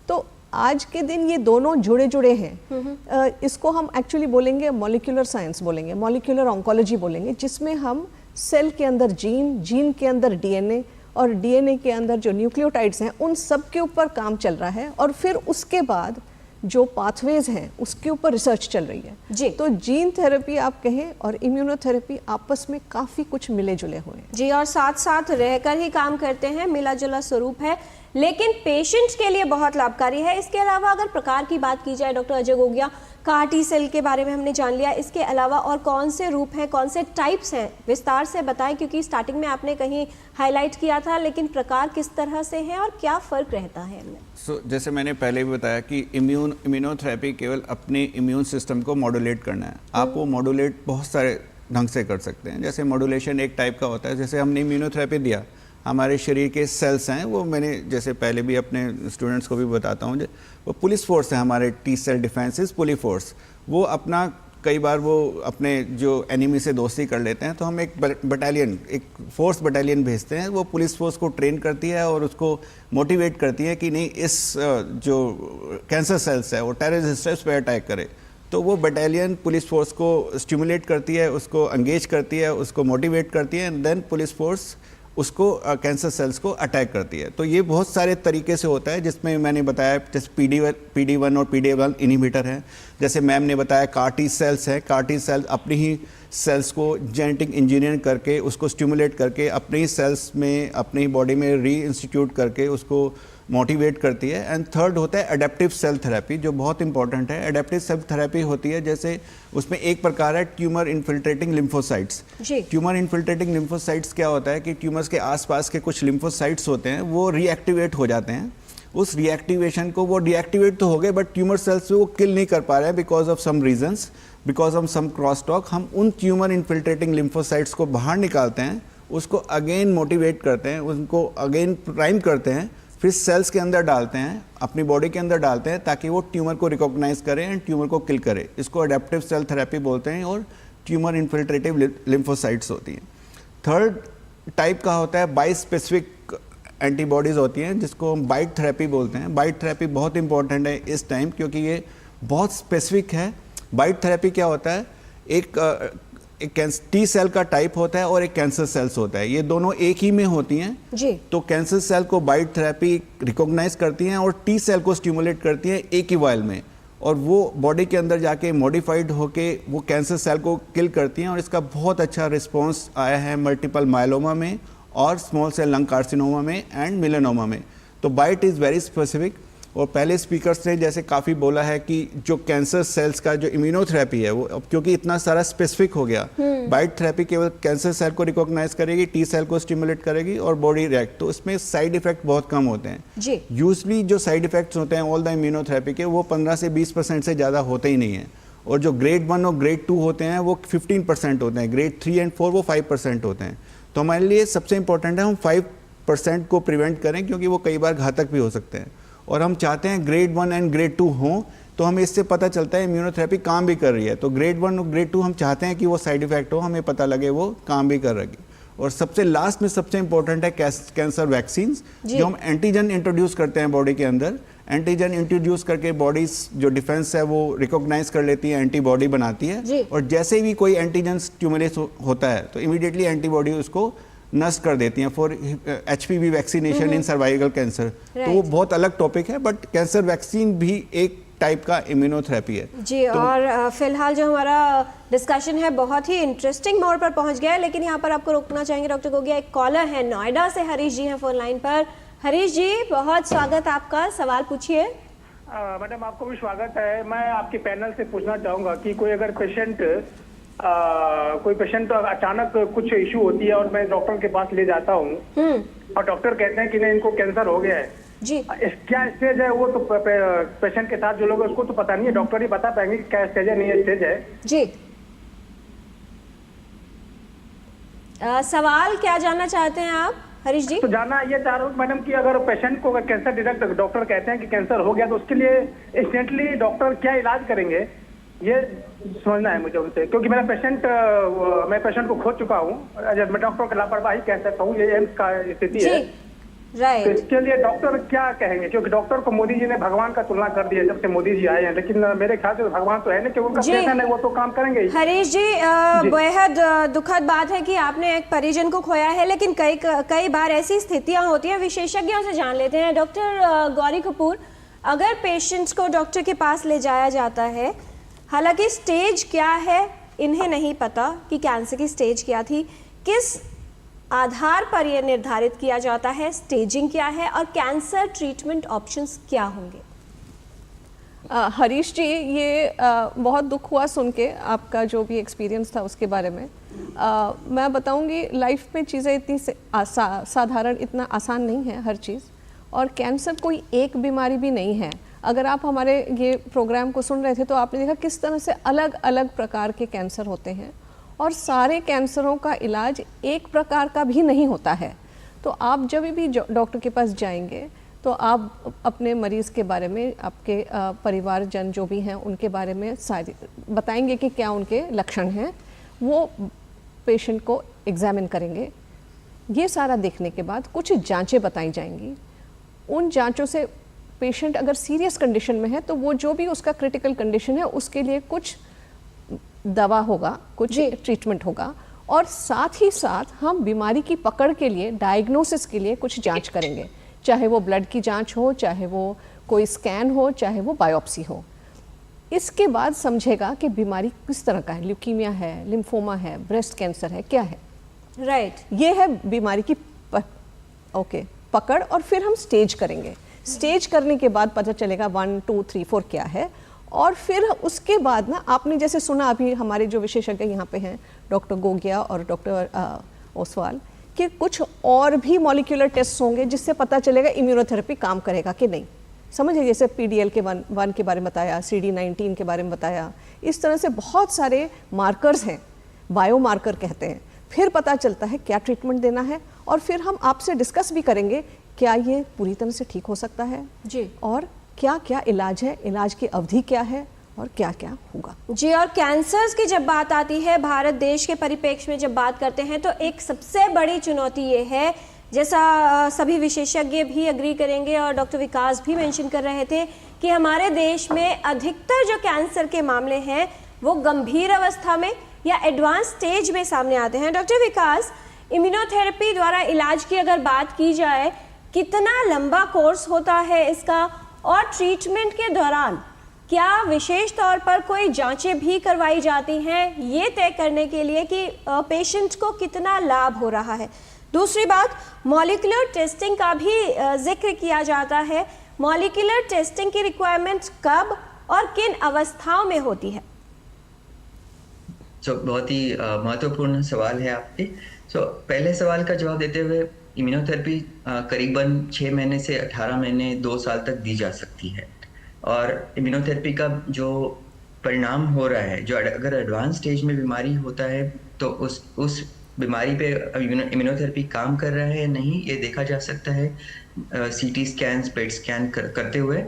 तो आज के दिन ये दोनों जुड़े जुड़े हैं। इसको हम एक्चुअली बोलेंगे मॉलिक्यूलर साइंस बोलेंगे, मॉलिक्यूलर ऑन्कोलॉजी बोलेंगे, जिसमें हम सेल के अंदर जीन, जीन के अंदर DNA और डीएनए के अंदर जो न्यूक्लियोटाइड्स हैं उन सब के ऊपर काम चल रहा है, और फिर उसके बाद जो पाथवेज हैं उसके ऊपर रिसर्च चल रही है जी। तो जीन थेरेपी आप कहें और इम्यूनोथेरेपी आपस में काफ़ी कुछ मिले जुले हुए हैं जी, और साथ साथ रहकर ही काम करते हैं, मिला जुला स्वरूप है, लेकिन पेशेंट्स के लिए बहुत लाभकारी है। इसके अलावा अगर प्रकार की बात की जाए doctor Ajay Gogia, CAR T cell के बारे में हमने जान लिया, इसके अलावा और कौन से रूप हैं, कौन से टाइप्स हैं, विस्तार से बताएं, क्योंकि स्टार्टिंग में आपने कहीं हाईलाइट किया था, लेकिन प्रकार किस तरह से हैं और क्या फ़र्क रहता है इनमें? जैसे मैंने पहले भी बताया कि इम्यूनोथेरेपी केवल अपने इम्यून सिस्टम को मॉड्यूलेट करना है। आप वो मॉड्यूलेट बहुत सारे ढंग से कर सकते हैं। जैसे मॉड्यूलेशन एक टाइप का होता है, जैसे हमने इम्यूनोथेरेपी दिया, हमारे शरीर के सेल्स हैं, वो मैंने जैसे पहले भी अपने स्टूडेंट्स को भी बताता हूँ, वो पुलिस फोर्स है, हमारे T cell defences police force, वो अपना कई बार वो अपने जो एनिमी से दोस्ती कर लेते हैं, तो हम एक बटालियन, एक फोर्स बटालियन भेजते हैं, वो पुलिस फोर्स को ट्रेन करती है और उसको मोटिवेट करती है कि नहीं, इस जो कैंसर सेल्स है वो टेररिस्ट है, उस पर अटैक करे। तो वो बटालियन पुलिस फोर्स को स्टिमुलेट करती है, उसको एंगेज करती है, उसको मोटिवेट करती है, एंड देन पुलिस फोर्स उसको कैंसर सेल्स को अटैक करती है। तो ये बहुत सारे तरीके से होता है, जिसमें मैंने बताया जैसे PD1 और PD1 इनहिबिटर है, जैसे मैम ने बताया CAR T सेल्स है, CAR T सेल्स अपनी ही सेल्स को जेनेटिक इंजीनियरिंग करके उसको स्टिमुलेट करके अपने ही सेल्स में, अपनी बॉडी में री इंस्टीट्यूट करके उसको मोटिवेट करती है। एंड थर्ड होता है एडेप्टिव सेल थेरेपी, जो बहुत इंपॉर्टेंट है। एडेप्टिव सेल थेरेपी होती है, जैसे उसमें एक प्रकार है tumour infiltrating lymphocytes. Tumour infiltrating lymphocytes क्या होता है कि ट्यूमर्स के आसपास के कुछ लिम्फोसाइट्स होते हैं, वो रीएक्टिवेट हो जाते हैं। उस रीएक्टिवेशन को, वो डीएक्टिवेट तो हो गए बट ट्यूमर सेल्स से वो किल नहीं कर पा रहे हैं because of some reasons, because of some cross talk. हम उन ट्यूमर इन्फिल्ट्रेटिंग लिम्फोसाइट्स को बाहर निकालते हैं, उसको अगेन मोटिवेट करते हैं, उनको अगेन प्राइम करते हैं, फिर सेल्स के अंदर डालते हैं, अपनी बॉडी के अंदर डालते हैं, ताकि वो ट्यूमर को रिकॉग्नाइज करे एंड ट्यूमर को किल करे। इसको एडेप्टिव सेल थेरेपी बोलते हैं और ट्यूमर इन्फिल्ट्रेटिव लिम्फोसाइट्स होती हैं। थर्ड टाइप का होता है बाई स्पेसिफिक एंटीबॉडीज़ होती हैं, जिसको हम बाइट थेरेपी बोलते हैं। बाइट थेरेपी बहुत इंपॉर्टेंट है इस टाइम, क्योंकि ये बहुत स्पेसिफिक है। बाइट थेरेपी क्या होता है, एक टी सेल का टाइप होता है और एक कैंसर सेल्स होता है, ये दोनों एक ही में होती हैं जी। तो कैंसर सेल को बाइट थेरेपी रिकॉग्नाइज करती हैं और टी सेल को स्टिमुलेट करती हैं एक ही वायल में, और वो बॉडी के अंदर जाके मॉडिफाइड होके वो कैंसर सेल को किल करती हैं। और इसका बहुत अच्छा रिस्पॉन्स आया है मल्टीपल मायलोमा में और स्मॉल सेल लंग कार्सिनोमा में एंड मेलानोमा में। तो बाइट इज़ वेरी स्पेसिफिक। और पहले स्पीकर्स ने जैसे काफ़ी बोला है कि जो कैंसर सेल्स का जो इम्यूनोथेरेपी है, वो अब क्योंकि इतना सारा स्पेसिफिक हो गया, बाइट थेरेपी केवल कैंसर सेल को रिकॉग्नाइज करेगी, टी सेल को स्टिमुलेट करेगी और बॉडी रिएक्ट, तो इसमें साइड इफेक्ट बहुत कम होते हैं। यूजली जो साइड इफेक्ट्स होते हैं ऑल द इम्यूनोथेरेपी के, वो 15 से 20% से ज़्यादा होते ही नहीं हैं। और जो ग्रेड 1 और ग्रेड 2 होते हैं वो 15% होते हैं, ग्रेड 3 एंड 4 वो 5% होते हैं। तो हमारे लिए सबसे इंपॉर्टेंट है हम 5% को प्रिवेंट करें, क्योंकि वो कई बार घातक भी हो सकते हैं। और हम चाहते हैं ग्रेड 1 एंड ग्रेड 2 हों, तो हमें इससे पता चलता है इम्यूनोथेरेपी काम भी कर रही है। तो ग्रेड 1 और ग्रेड 2 हम चाहते हैं कि वो साइड इफेक्ट हो, हमें पता लगे वो काम भी कर रही। और सबसे लास्ट में सबसे इंपॉर्टेंट है कैंसर वैक्सीन, जो हम एंटीजन इंट्रोड्यूस करते हैं बॉडी के अंदर। एंटीजन इंट्रोड्यूस करके बॉडी जो डिफेंस है वो रिकॉग्नाइज कर लेती है, एंटीबॉडी बनाती है, और जैसे भी कोई एंटीजन स्टिमुलेट होता है तो इमीडिएटली एंटीबॉडी उसको नष्ट कर देती हैं for HPV vaccination in cervical cancer. तो वो बहुत अलग टॉपिक है, बट कैंसर वैक्सीन भी एक टाइप का इम्यूनोथेरेपी है जी। तो और फिलहाल जो हमारा डिस्कशन है बहुत ही इंटरेस्टिंग मोड पर पहुंच गया है, लेकिन यहाँ पर आपको रोकना चाहेंगे डॉक्टर गोगिया। एक कॉलर है नोएडा से, हरीश जी हैं फोन लाइन पर। हरीश जी, बहुत स्वागत आपका, सवाल पूछिए। मैडम, आपको भी स्वागत है। मैं आपके पैनल से पूछना चाहूंगा कि कोई अगर पेशेंट अचानक कुछ इशू होती है और मैं डॉक्टर के पास ले जाता हूँ और डॉक्टर कहते हैं कि नहीं, इनको कैंसर हो गया है जी, क्या स्टेज है, वो तो पेशेंट के साथ जो लोग उसको तो पता नहीं है, डॉक्टर ही बता पाएंगे कि क्या स्टेज है, नहीं स्टेज है जी। सवाल क्या जानना चाहते हैं आप हरीश जी? तो जानना ये चाह रहा हूँ मैडम कि अगर पेशेंट को कैंसर डिटेक्ट, डॉक्टर कहते हैं कि कैंसर हो गया, तो उसके लिए इंस्टेंटली डॉक्टर क्या इलाज करेंगे, ये समझना है मुझे उनसे। क्योंकि मैं पेशेंट को खो चुका हूँ, मैं डॉक्टर की लापरवाही कह सकता हूँ, ये एम्स का स्थिति है। Right. तो इसके लिए डॉक्टर क्या कहेंगे, क्योंकि डॉक्टर को मोदी जी ने भगवान का तुलना कर दिया जब से मोदी जी आए हैं, लेकिन मेरे ख्याल से भगवान तो है ना कि उनका सेशन है, वो तो काम करेंगे ही। हरीश जी, बेहद दुखद बात है कि आपने एक परिजन को खोया है, लेकिन कई बार ऐसी स्थितियां होती हैं। विशेषज्ञों से जान लेते हैं। डॉक्टर गौरी कपूर, अगर पेशेंट्स को डॉक्टर के पास ले जाया जाता है, हालांकि स्टेज क्या है इन्हें नहीं पता कि कैंसर की स्टेज क्या थी, किस आधार पर यह निर्धारित किया जाता है, स्टेजिंग क्या है और कैंसर ट्रीटमेंट ऑप्शंस क्या होंगे? हरीश जी, ये बहुत दुख हुआ सुन के आपका जो भी एक्सपीरियंस था उसके बारे में। मैं बताऊंगी, लाइफ में चीज़ें इतनी साधारण, इतना आसान नहीं है हर चीज़, और कैंसर कोई एक बीमारी भी नहीं है। अगर आप हमारे ये प्रोग्राम को सुन रहे थे तो आपने देखा किस तरह से अलग अलग प्रकार के कैंसर होते हैं, और सारे कैंसरों का इलाज एक प्रकार का भी नहीं होता है। तो आप जब भी डॉक्टर के पास जाएंगे तो आप अपने मरीज़ के बारे में, आपके परिवारजन जो भी हैं उनके बारे में सारी बताएंगे कि क्या उनके लक्षण हैं। वो पेशेंट को एग्जामिन करेंगे। ये सारा देखने के बाद कुछ जांचें बताई जाएंगी। उन जांचों से पेशेंट अगर सीरियस कंडीशन में है तो वो जो भी उसका क्रिटिकल कंडीशन है उसके लिए कुछ दवा होगा, कुछ ट्रीटमेंट होगा, और साथ ही साथ हम बीमारी की पकड़ के लिए, डायग्नोसिस के लिए कुछ जांच करेंगे, चाहे वो ब्लड की जांच हो, चाहे वो कोई स्कैन हो, चाहे वो बायोप्सी हो। इसके बाद समझेगा कि बीमारी किस तरह का है, ल्यूकीमिया है, लिम्फोमा है, ब्रेस्ट कैंसर है, क्या है। राइट। ये है बीमारी की पकड़, और फिर हम स्टेज करेंगे। स्टेज करने के बाद पता चलेगा 1, 2, 3, 4 क्या है, और फिर उसके बाद ना, आपने जैसे सुना अभी हमारे जो विशेषज्ञ यहाँ पे हैं, डॉक्टर गोगिया और डॉक्टर ओसवाल, कि कुछ और भी मॉलिक्यूलर टेस्ट होंगे जिससे पता चलेगा इम्यूनोथेरेपी काम करेगा कि नहीं। समझिए, जैसे PDL-1 के बारे में बताया, CD19 के बारे में बताया, इस तरह से बहुत सारे मार्कर्स हैं, बायो मार्कर कहते हैं। फिर पता चलता है क्या ट्रीटमेंट देना है, और फिर हम आपसे डिस्कस भी करेंगे क्या ये पूरी तरह से ठीक हो सकता है जी, और क्या क्या इलाज है, इलाज की अवधि क्या है, और क्या क्या होगा। जी, और कैंसर्स की जब बात आती है, भारत देश के परिप्रेक्ष्य में जब बात करते हैं, तो एक सबसे बड़ी चुनौती ये है, जैसा सभी विशेषज्ञ भी एग्री करेंगे और डॉक्टर विकास भी मेंशन कर रहे थे, कि हमारे देश में अधिकतर जो कैंसर के मामले हैं वो गंभीर अवस्था में या एडवांस स्टेज में सामने आते हैं। डॉक्टर विकास, इम्यूनोथेरेपी द्वारा इलाज की अगर बात की जाए, कितना लंबा कोर्स होता है इसका, और ट्रीटमेंट के दौरान क्या विशेष तौर पर कोई जांचें भी करवाई जाती हैं ये तय करने के लिए कि पेशेंट को कितना लाभ हो रहा है? दूसरी बात, मॉलिक्यूलर टेस्टिंग का भी जिक्र किया जाता है। मॉलिक्यूलर टेस्टिंग की रिक्वायरमेंट्स कब और किन अवस्थाओं में होती है? बहुत ही महत्वपूर्ण सवाल है आपके। पहले सवाल का जवाब देते हुए, इम्यूनोथेरेपी करीबन 6 महीने से 18 महीने 2 साल तक दी जा सकती है, और इम्यूनोथेरेपी का जो परिणाम हो रहा है, जो अगर एडवांस स्टेज में बीमारी होता है तो उस बीमारी पे इम्यूनोथेरेपी काम कर रहा है या नहीं, ये देखा जा सकता है CT स्कैन, पेट स्कैन करते हुए।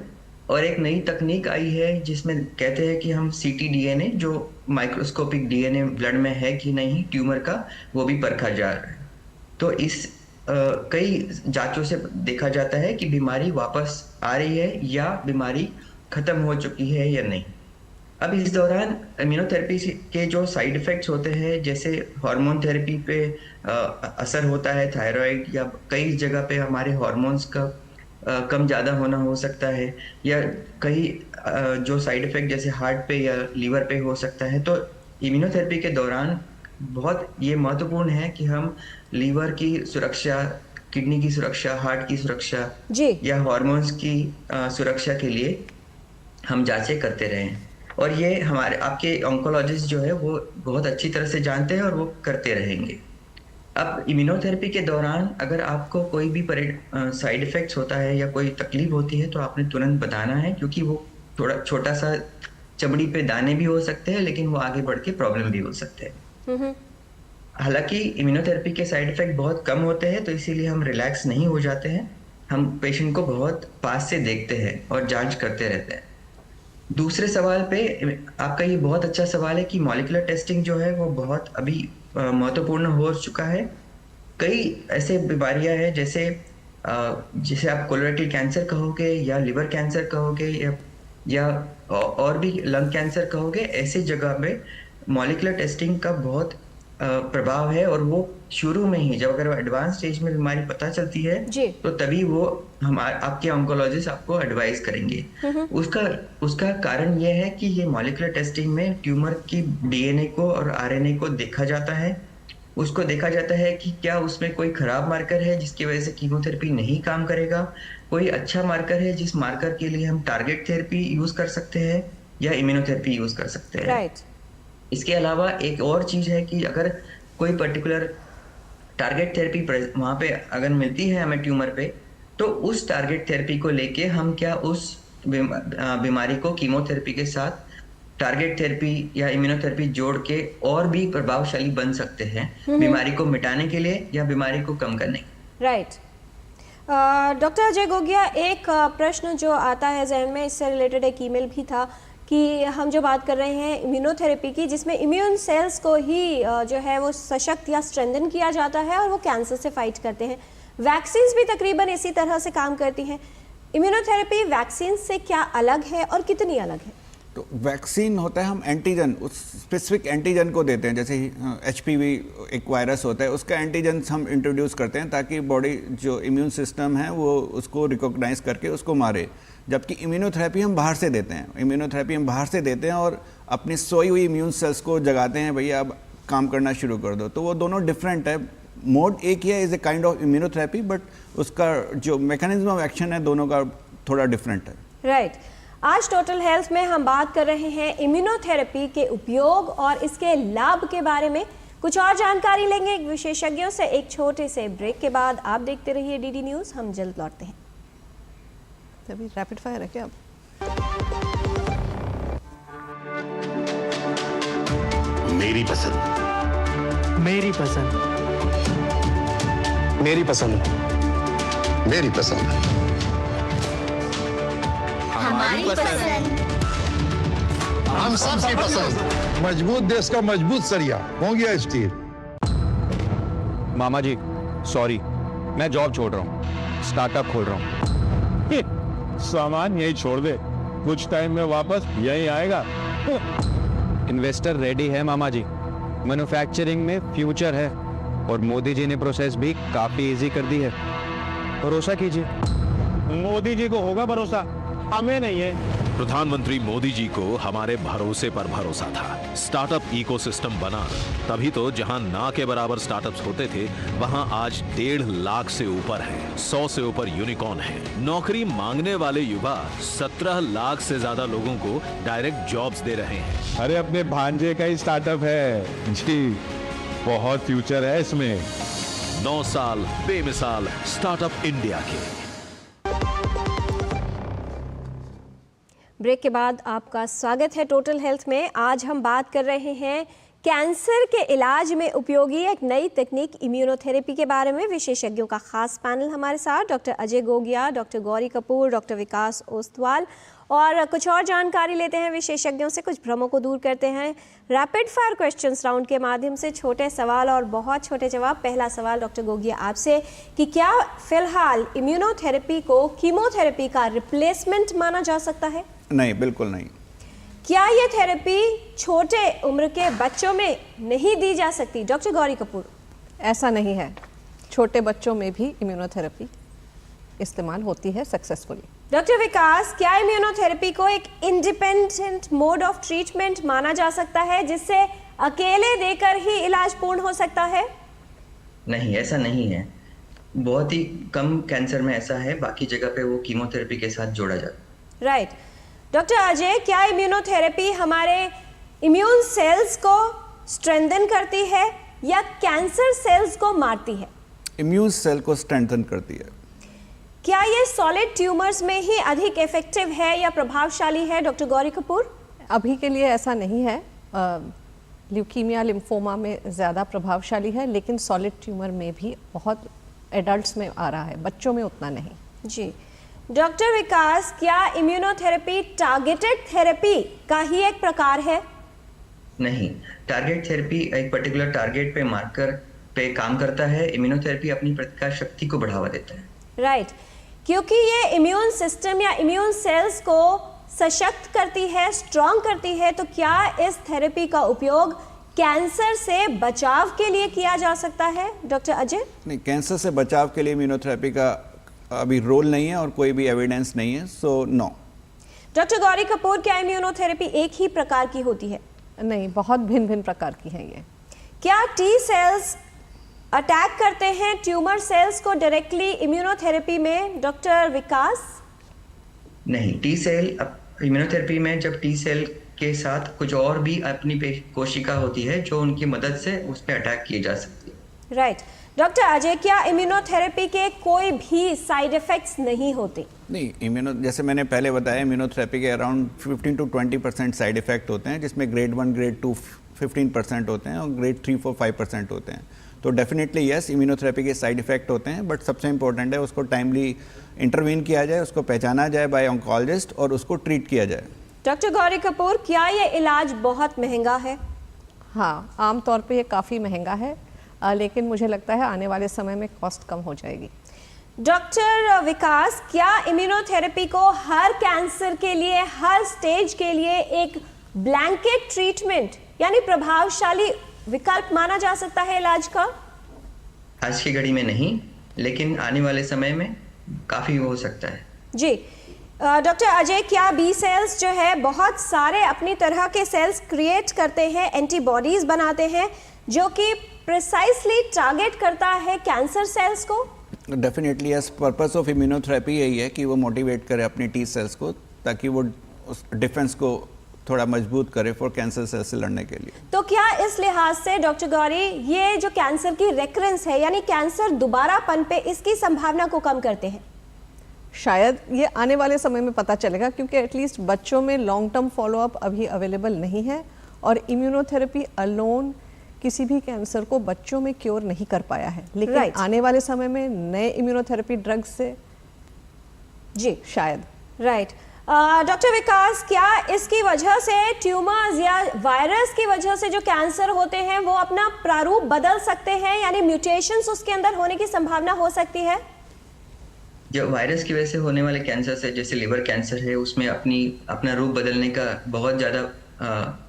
और एक नई तकनीक आई है जिसमें कहते हैं कि हम ctDNA, जो माइक्रोस्कोपिक DNA ब्लड में है कि नहीं ट्यूमर का, वो भी परखा जा रहा है। तो इस कई जांचों से देखा जाता है कि बीमारी वापस आ रही है या बीमारी खत्म हो चुकी है या नहीं। अब इस दौरान इम्यूनोथेरेपी के जो साइड इफ़ेक्ट्स होते हैं, जैसे हार्मोन थेरेपी पे असर होता है, थायराइड या कई जगह पे हमारे हार्मोन्स का कम ज़्यादा होना हो सकता है, या कई जो साइड इफ़ेक्ट जैसे हार्ट पे या लीवर पे हो सकता है। तो इम्यूनोथेरेपी के दौरान बहुत ये महत्वपूर्ण है कि हम लीवर की सुरक्षा, किडनी की सुरक्षा, हार्ट की सुरक्षा या हार्मोन्स की सुरक्षा के लिए हम जांचें करते रहें। और ये हमारे आपके ऑन्कोलॉजिस्ट जो है वो बहुत अच्छी तरह से जानते हैं और वो करते रहेंगे। अब इम्यूनोथेरेपी के दौरान अगर आपको कोई भी साइड इफ़ेक्ट्स होता है या कोई तकलीफ होती है तो आपने तुरंत बताना है, क्योंकि वो थोड़ा छोटा सा चमड़ी पे दाने भी हो सकते हैं, लेकिन वो आगे बढ़ के प्रॉब्लम भी हो सकते हैं। हालांकि इम्यूनोथेरेपी के साइड इफ़ेक्ट बहुत कम होते हैं, तो इसीलिए हम रिलैक्स नहीं हो जाते हैं। हम पेशेंट को बहुत पास से देखते हैं और जांच करते रहते हैं। दूसरे सवाल पे आपका ये बहुत अच्छा सवाल है कि मॉलिक्यूलर टेस्टिंग जो है वो बहुत अभी महत्वपूर्ण हो चुका है। कई ऐसे बीमारियां हैं जैसे जिसे आप कोलोरेक्टल कैंसर कहोगे या लिवर कैंसर कहोगे या और भी लंग कैंसर कहोगे, ऐसे जगह पे मॉलिक्यूलर टेस्टिंग का बहुत प्रभाव है। और वो शुरू में ही, जब अगर एडवांस स्टेज में बीमारी पता चलती है तो तभी वो आपके ऑन्कोलॉजिस्ट आपको एडवाइस करेंगे। उसका कारण ये है कि ये मॉलिक्यूलर टेस्टिंग में ट्यूमर की डीएनए को और आरएनए को देखा जाता है। उसको देखा जाता है कि क्या उसमें कोई खराब मार्कर है जिसकी वजह से कीमोथेरेपी नहीं काम करेगा, कोई अच्छा मार्कर है जिस मार्कर के लिए हम टारगेट थेरेपी यूज कर सकते हैं या इम्यूनोथेरेपी यूज कर सकते हैं। इसके अलावा एक और चीज है कि अगर कोई पर्टिकुलर टारगेट थेरेपी वहां पे अगर मिलती है हमें ट्यूमर पे, तो उस टारगेट थेरेपी को लेके हम क्या उस बीमारी को कीमोथेरेपी के साथ टारगेट थेरेपी या इम्यूनोथेरेपी जोड़ के और भी प्रभावशाली बन सकते हैं बीमारी को मिटाने के लिए या बीमारी को कम करने के लिए। राइट। डॉक्टर अजय गोगिया, एक प्रश्न जो आता है जहन में, इससे रिलेटेड एक ईमेल भी था कि हम जो बात कर रहे हैं इम्यूनोथेरेपी की, जिसमें इम्यून सेल्स को ही जो है वो सशक्त या स्ट्रेंथन किया जाता है और वो कैंसर से फाइट करते हैं। वैक्सीन्स भी तकरीबन इसी तरह से काम करती हैं। इम्यूनोथेरेपी वैक्सीन से क्या अलग है और कितनी अलग है? तो वैक्सीन होता है, हम एंटीजन, उस स्पेसिफिक एंटीजन को देते हैं। जैसे HPV एक वायरस होता है, उसका एंटीजन हम इंट्रोड्यूस करते हैं ताकि बॉडी जो इम्यून सिस्टम है वो उसको रिकॉग्नाइज करके उसको मारे। जबकि इम्यूनोथेरेपी हम बाहर से देते हैं। इम्यूनोथेरेपी हम बाहर से देते हैं और अपनी सोई हुई इम्यून सेल्स को जगाते हैं, भैया अब काम करना शुरू कर दो। तो वो दोनों डिफरेंट है। मोड एक ही है, is a kind of immunotherapy, but उसका जो मैकेनिज्म ऑफ एक्शन है दोनों का थोड़ा डिफरेंट है। राइट। आज टोटल हेल्थ में हम बात कर रहे हैं इम्यूनोथेरेपी के उपयोग और इसके लाभ के बारे में। कुछ और जानकारी लेंगे एक विशेषज्ञों से एक छोटे से ब्रेक के बाद। आप देखते रहिए DD न्यूज़, हम जल्द लौटते हैं। अभी रैपिड फायर है क्या? मेरी पसंद, मेरी पसंद, मेरी पसंद, मेरी पसंद, हमारी पसंद, हम सबकी पसंद। मजबूत देश का मजबूत सरिया हो गया स्टील। मामा जी सॉरी, मैं जॉब छोड़ रहा हूँ, स्टार्टअप खोल रहा हूँ। सामान यही छोड़ दे, कुछ टाइम में वापस यही आएगा। इन्वेस्टर रेडी है मामा जी, मैन्युफैक्चरिंग में फ्यूचर है और मोदी जी ने प्रोसेस भी काफी इजी कर दी है। भरोसा कीजिए। मोदी जी को होगा भरोसा, हमें नहीं है। प्रधानमंत्री मोदी जी को हमारे भरोसे पर भरोसा था। स्टार्टअप इकोसिस्टम बना, तभी तो जहां ना के बराबर स्टार्टअप्स होते थे वहां आज 1.5 लाख से ऊपर है, 100 से ऊपर यूनिकॉर्न है। नौकरी मांगने वाले युवा 17 लाख से ज्यादा लोगों को डायरेक्ट जॉब्स दे रहे हैं। अरे अपने भांजे का ही स्टार्टअप है जी, बहुत फ्यूचर है इसमें। 9 साल बेमिसाल स्टार्टअप इंडिया के। ब्रेक के बाद आपका स्वागत है टोटल हेल्थ में। आज हम बात कर रहे हैं कैंसर के इलाज में उपयोगी एक नई तकनीक इम्यूनोथेरेपी के बारे में। विशेषज्ञों का खास पैनल हमारे साथ, doctor Ajay Gogia, doctor Gauri Kapoor, doctor Vikas Ostwal, और कुछ और जानकारी लेते हैं विशेषज्ञों से, कुछ भ्रमों को दूर करते हैं रैपिड फायर क्वेश्चंस राउंड के माध्यम से। छोटे सवाल और बहुत छोटे जवाब। पहला सवाल डॉक्टर गोगिया आपसे कि क्या फिलहाल इम्यूनोथेरेपी को कीमोथेरेपी का रिप्लेसमेंट माना जा सकता है? नहीं, बिल्कुल नहीं। क्या ये थेरेपी छोटे उम्र के बच्चों में नहीं दी जा सकती? डॉक्टर गौरी कपूर। ऐसा नहीं है, छोटे बच्चों में भी इम्यूनोथेरेपी इस्तेमाल होती है सक्सेसफुली। डॉक्टर विकास, क्या इम्यूनोथेरेपी को एक इंडिपेंडेंट मोड ऑफ ट्रीटमेंट माना जा सकता है जिससे अकेले देकर ही इलाज पूर्ण हो सकता है? नहीं, ऐसा नहीं है। बहुत ही कम कैंसर में ऐसा है, बाकी जगह पे वो कीमोथेरेपी के साथ जोड़ा जाता है। राइट। डॉक्टर अजय, क्या इम्यूनोथेरेपी हमारे इम्यून सेल्स को स्ट्रेंथन करती है या कैंसर सेल्स को मारती है? इम्यून सेल को स्ट्रेंथन करती है। क्या ये सॉलिड ट्यूमर्स में ही अधिक इफेक्टिव है या प्रभावशाली है? डॉक्टर गौरी कपूर। अभी के लिए ऐसा नहीं है। ल्यूकीमिया, लिम्फोमा में ज़्यादा प्रभावशाली है, लेकिन सॉलिड ट्यूमर में भी बहुत एडल्ट्स में आ रहा है, बच्चों में उतना नहीं। जी। डॉक्टर विकास, क्या इम्यूनोथेरेपी टारगेटेड थेरेपी का ही एक प्रकार है? नहीं, टारगेट थेरेपी एक पर्टिकुलर टारगेट पे मार्कर पे काम करता है। इम्यूनोथेरेपी अपनी प्रतिकार शक्ति को बढ़ावा देता है। राइट, क्योंकि ये इम्यून सिस्टम या इम्यून सेल्स को सशक्त करती है, स्ट्रॉन्ग करती है, तो क्या इस थेरेपी का उपयोग कैंसर से बचाव के लिए किया जा सकता है डॉक्टर अजय? नहीं, कैंसर से बचाव के लिए इम्यूनोथेरेपी का अभी रोल नहीं है और कोई भी एविडेंस नहीं है, so no. Doctor Gauri Kapoor, क्या इम्यूनोथेरेपी एक ही प्रकार की होती है? नहीं, बहुत भिन्न भिन्न प्रकार की हैं ये। क्या टी सेल्स अटैक करते हैं ट्यूमर सेल्स को डायरेक्टली इम्यूनोथेरेपी में डॉक्टर विकास? नहीं, टी सेल इम्यूनोथेरेपी में जब टी सेल के साथ कुछ और भी अपनी कोशिका होती है जो उनकी मदद से उस पर अटैक किए जा सकती है। राइट। डॉक्टर अजय, क्या इम्यूनोथेरेपी के कोई भी साइड इफेक्ट्स नहीं होते? नहीं, जैसे मैंने पहले बताया, इम्यूनोथेरेपी के अराउंड 15 to 20% साइड इफेक्ट होते हैं, जिसमें ग्रेड 1 ग्रेड 2 15% होते हैं और ग्रेड 3 4 5% होते हैं। तो डेफिनेटली यस, इम्यूनोथेरेपी के साइड इफेक्ट होते हैं, बट सबसे इंपॉर्टेंट है उसको टाइमली इंटरवीन किया जाए, उसको पहचाना जाए बाय ऑन्कोलॉजिस्ट और उसको ट्रीट किया जाए। डॉक्टर गौरी कपूर, क्या ये इलाज बहुत महंगा है? हाँ, आमतौर पे ये काफ़ी महंगा है, लेकिन मुझे लगता है आने वाले समय में कॉस्ट कम हो जाएगी। डॉक्टर विकास, क्या इम्यूनोथेरेपी को हर कैंसर के लिए, हर स्टेज के लिए एक ब्लैंकेट ट्रीटमेंट यानी प्रभावशाली विकल्प माना जा सकता है इलाज का? आज की घड़ी में नहीं, लेकिन आने वाले समय में काफ़ी हो सकता है। जी। डॉक्टर अजय, क्या बी सेल्स जो है बहुत सारे अपनी तरह के सेल्स क्रिएट करते हैं, एंटीबॉडीज बनाते हैं जो कि प्रिसाइसली टारगेट करता है कैंसर सेल्स को? Definitely yes, purpose of immunotherapy यही है कि वो मोटिवेट करे अपनी टी सेल्स को, ताकि वो उस डिफेंस को थोड़ा मजबूत करे फॉर कैंसर सेल्स से लड़ने के लिए। तो क्या इस लिहाज से डॉक्टर गौरी, ये जो कैंसर की रेकरेंस है यानी कैंसर दोबारापन पे, इसकी संभावना को कम करते हैं? शायद ये आने वाले समय में पता चलेगा, क्योंकि एटलीस्ट बच्चों में लॉन्ग टर्म फॉलोअप अभी अवेलेबल नहीं है और इम्यूनोथेरेपी अलोन किसी भी कैंसर को बच्चों में क्योर नहीं कर पाया है, लेकिन आने वाले समय में नए इम्यूनोथेरेपी ड्रग्स से जी शायद। राइट। डॉक्टर विकास, क्या इसकी वजह से ट्यूमर्स या वायरस की वजह से जो कैंसर होते हैं वो अपना प्रारूप बदल सकते हैं, यानी म्यूटेशंस उसके अंदर होने की संभावना हो सकती है? जो वायरस की वजह से होने वाले कैंसर है, जैसे लिवर कैंसर है, उसमें अपना रूप बदलने का बहुत ज़्यादा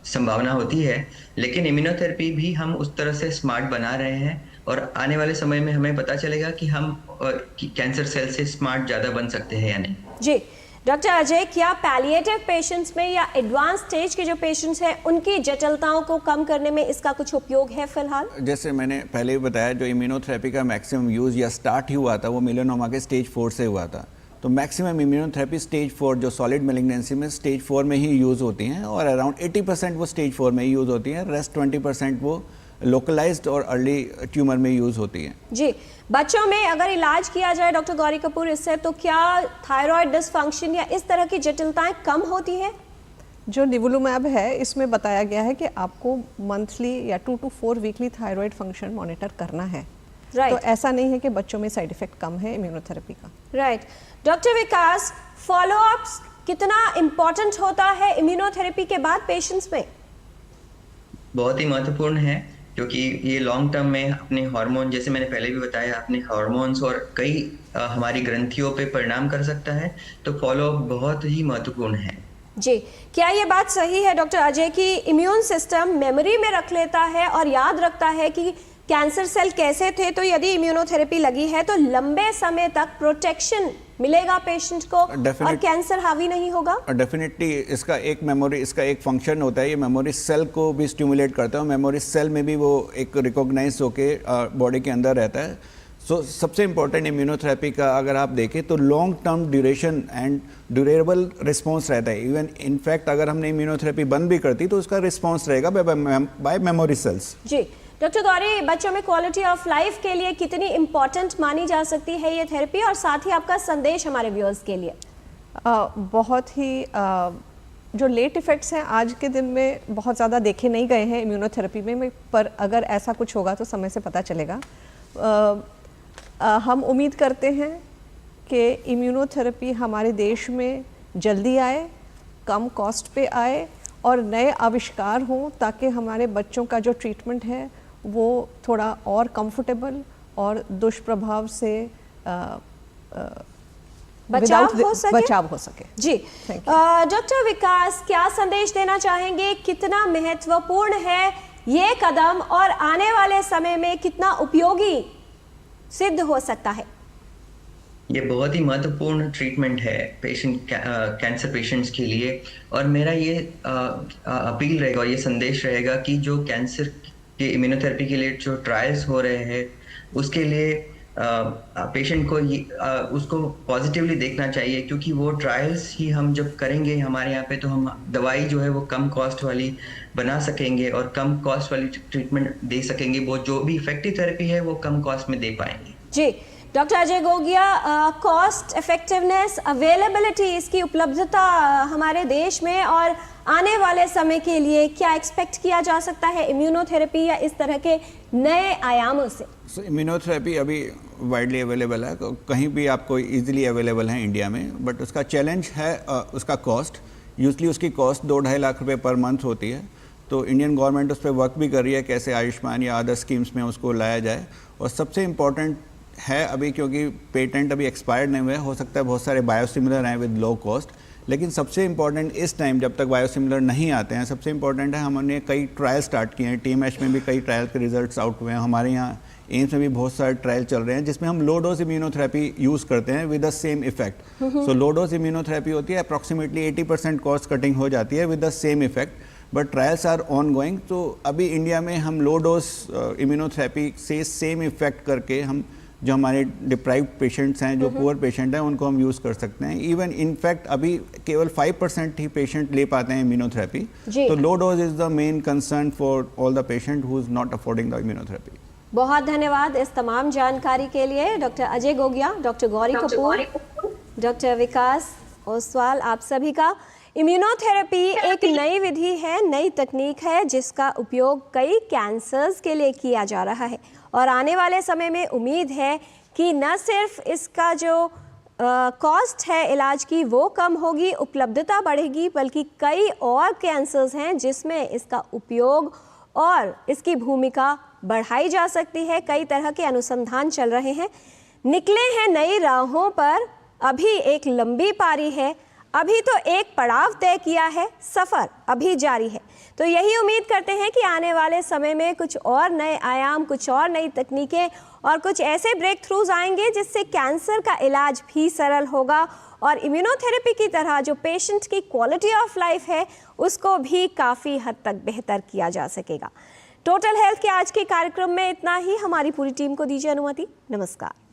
संभावना होती है, लेकिन इम्यूनोथेरेपी भी हम उस तरह से स्मार्ट बना रहे हैं और आने वाले समय में हमें पता चलेगा कि हम कैंसर सेल से स्मार्ट ज़्यादा बन सकते हैं या नहीं। जी। डॉक्टर अजय, क्या पैलिएटिव पेशेंट्स में या एडवांस स्टेज के जो पेशेंट्स हैं उनकी जटिलताओं को कम करने में इसका कुछ उपयोग है फिलहाल? जैसे मैंने पहले भी बताया, जो इम्यूनोथेरेपी का मैक्सिमम यूज़ या स्टार्ट ही हुआ था वो मेलानोमा के स्टेज 4 से हुआ था। तो मैक्सिमम इम्यूनोथेरेपी स्टेज 4, जो सॉलिड मैलिग्नेंसी में स्टेज 4 में ही यूज़ होती हैं और अराउंड 80% वो स्टेज 4 में ही यूज़ होती हैं, रेस्ट 20% वो लोकलाइज्ड और अर्ली ट्यूमर में यूज़ होती हैं। जी। बच्चों में अगर इलाज किया जाए डॉक्टर गौरी कपूर इससे, तो क्या थायराइड डिसफंक्शन या इस तरह की जटिलताएं कम होती हैं? जो निवुलुमैब है, इसमें बताया गया है कि आपको मंथली या 2 to 4 weekly thyroid function monitor करना है। तो ऐसा नहीं है कि बच्चों में साइड इफेक्ट कम है इम्यूनोथेरेपी का। राइट। डॉक्टर विकास, फॉलोअप्स कितना इम्पोर्टेंट होता है इम्यूनोथेरेपी के बाद पेशेंट्स में? बहुत ही महत्वपूर्ण है, क्योंकि ये लॉन्ग टर्म में अपने हार्मोन, जैसे मैंने पहले भी बताया, अपने हार्मोन्स और कई हमारी ग्रंथियों पे परिणाम कर सकता है, तो फॉलोअप बहुत ही महत्वपूर्ण है। जी। क्या ये बात सही है डॉक्टर अजय कि इम्यून सिस्टम मेमोरी में रख लेता है और याद रखता है कि कैंसर सेल कैसे थे, तो यदि इम्यूनोथेरेपी लगी है तो लंबे समय तक प्रोटेक्शन मिलेगा पेशेंट को और कैंसर हावी नहीं होगा? डेफिनेटली इसका एक फंक्शन होता है, ये मेमोरी सेल को भी स्टिमुलेट करता है, मेमोरी सेल में भी वो एक रिकॉग्नाइज होके बॉडी के अंदर रहता है। सो सबसे इम्पोर्टेंट इम्यूनोथेरेपी का अगर आप देखें तो long term duration and durable response रहता है। इवन इनफैक्ट अगर हमने इम्यूनोथेरेपी बंद भी करती तो उसका रिस्पॉन्स रहेगा बाय मेमोरी सेल्स। जी। डॉक्टर गौरी, बच्चों में क्वालिटी ऑफ लाइफ के लिए कितनी इम्पोर्टेंट मानी जा सकती है ये थेरेपी, और साथ ही आपका संदेश हमारे व्यूअर्स के लिए? बहुत ही जो लेट इफ़ेक्ट्स हैं आज के दिन में बहुत ज़्यादा देखे नहीं गए हैं इम्यूनोथेरेपी में, पर अगर ऐसा कुछ होगा तो समय से पता चलेगा। हम उम्मीद करते हैं कि इम्यूनोथेरेपी हमारे देश में जल्दी आए, कम कॉस्ट पे आए और नए आविष्कार हों, ताकि हमारे बच्चों का जो ट्रीटमेंट है वो थोड़ा और कंफर्टेबल और दुष्प्रभाव से बचाव हो सके। जी डॉक्टर विकास, क्या संदेश देना चाहेंगे, कितना महत्वपूर्ण है ये कदम और आने वाले समय में कितना उपयोगी सिद्ध हो सकता है? ये बहुत ही महत्वपूर्ण ट्रीटमेंट है कैंसर पेशेंट्स के लिए, और मेरा ये अपील रहेगा और ये संदेश रहेगा कि जो कैंसर के इम्यूनोथेरेपी के लिए जो ट्रायल्स हो रहे हैं उसके लिए पेशेंट को उसको पॉजिटिवली देखना चाहिए, क्योंकि वो ट्रायल्स ही हम जब करेंगे हमारे यहाँ पे तो हम दवाई जो है वो कम कॉस्ट वाली बना सकेंगे और कम कॉस्ट वाली ट्रीटमेंट दे सकेंगे। वो जो भी इफेक्टिव थेरेपी है वो कम कॉस्ट में दे पाएंगे। जी doctor Ajay Gogia, cost effectiveness, availability, इसकी उपलब्धता हमारे देश में और आने वाले समय के लिए क्या एक्सपेक्ट किया जा सकता है इम्यूनोथेरेपी या इस तरह के नए आयामों से? इम्यूनोथेरेपी अभी वाइडली अवेलेबल है, कहीं भी आपको इजीली अवेलेबल है इंडिया में, बट उसका चैलेंज है उसका कॉस्ट। यूजली उसकी कॉस्ट 2-2.5 लाख रुपए पर मंथ होती है। तो इंडियन गवर्नमेंट उस पर वर्क भी कर रही है कैसे आयुष्मान या अदर स्कीम्स में उसको लाया जाए। और सबसे इम्पॉर्टेंट है अभी, क्योंकि पेटेंट अभी एक्सपायर्ड नहीं हुए, हो सकता है बहुत सारे बायोसिमिलर हैं विद लो कॉस्ट, लेकिन सबसे इम्पॉर्टेंट इस टाइम जब तक बायोसिमिलर नहीं आते हैं, सबसे इम्पॉर्टेंट है हमने कई ट्रायल स्टार्ट किए हैं। TMH में भी कई ट्रायल के रिजल्ट्स आउट हुए हैं, हमारे यहाँ एम्स में भी बहुत सारे ट्रायल चल रहे हैं जिसमें हम लो डोज इम्यूनोथेरेपी यूज़ करते हैं with the same effect. So low dose immunotherapy होती है, अप्रॉक्सीमेटली 80% कॉस्ट कटिंग हो जाती है with the same effect, but trials are ongoing. तो अभी इंडिया में हम लो डोज इम्यूनोथेरेपी से सेम इफेक्ट करके हम जो हमारे डिप्राइव्ड पेशेंट्स हैं, जो पुअर पेशेंट हैं, उनको हम यूज़ कर सकते हैं। इवन इनफैक्ट अभी केवल 5% ही पेशेंट ले पाते हैं इम्यूनोथेरेपी। तो low dose is the main concern for all the patient who is not affording the immunotherapy. बहुत धन्यवाद इस तमाम जानकारी के लिए doctor Ajay Gogia, doctor Gauri Kapoor, doctor Vikas Oswal, आप सभी का। इम्यूनोथेरेपी एक नई विधि है, नई तकनीक है जिसका उपयोग कई कैंसर्स के लिए किया जा रहा है और आने वाले समय में उम्मीद है कि न सिर्फ इसका जो कॉस्ट है इलाज की वो कम होगी, उपलब्धता बढ़ेगी, बल्कि कई और कैंसर्स हैं जिसमें इसका उपयोग और इसकी भूमिका बढ़ाई जा सकती है। कई तरह के अनुसंधान चल रहे हैं, निकले हैं नई राहों पर, अभी एक लंबी पारी है, अभी तो एक पड़ाव तय किया है, सफ़र अभी जारी है। तो यही उम्मीद करते हैं कि आने वाले समय में कुछ और नए आयाम, कुछ और नई तकनीकें और कुछ ऐसे ब्रेक थ्रूज आएंगे जिससे कैंसर का इलाज भी सरल होगा और इम्यूनोथेरेपी की तरह जो पेशेंट की क्वालिटी ऑफ लाइफ है उसको भी काफ़ी हद तक बेहतर किया जा सकेगा। टोटल हेल्थ के आज के कार्यक्रम में इतना ही। हमारी पूरी टीम को दीजिए अनुमति। नमस्कार।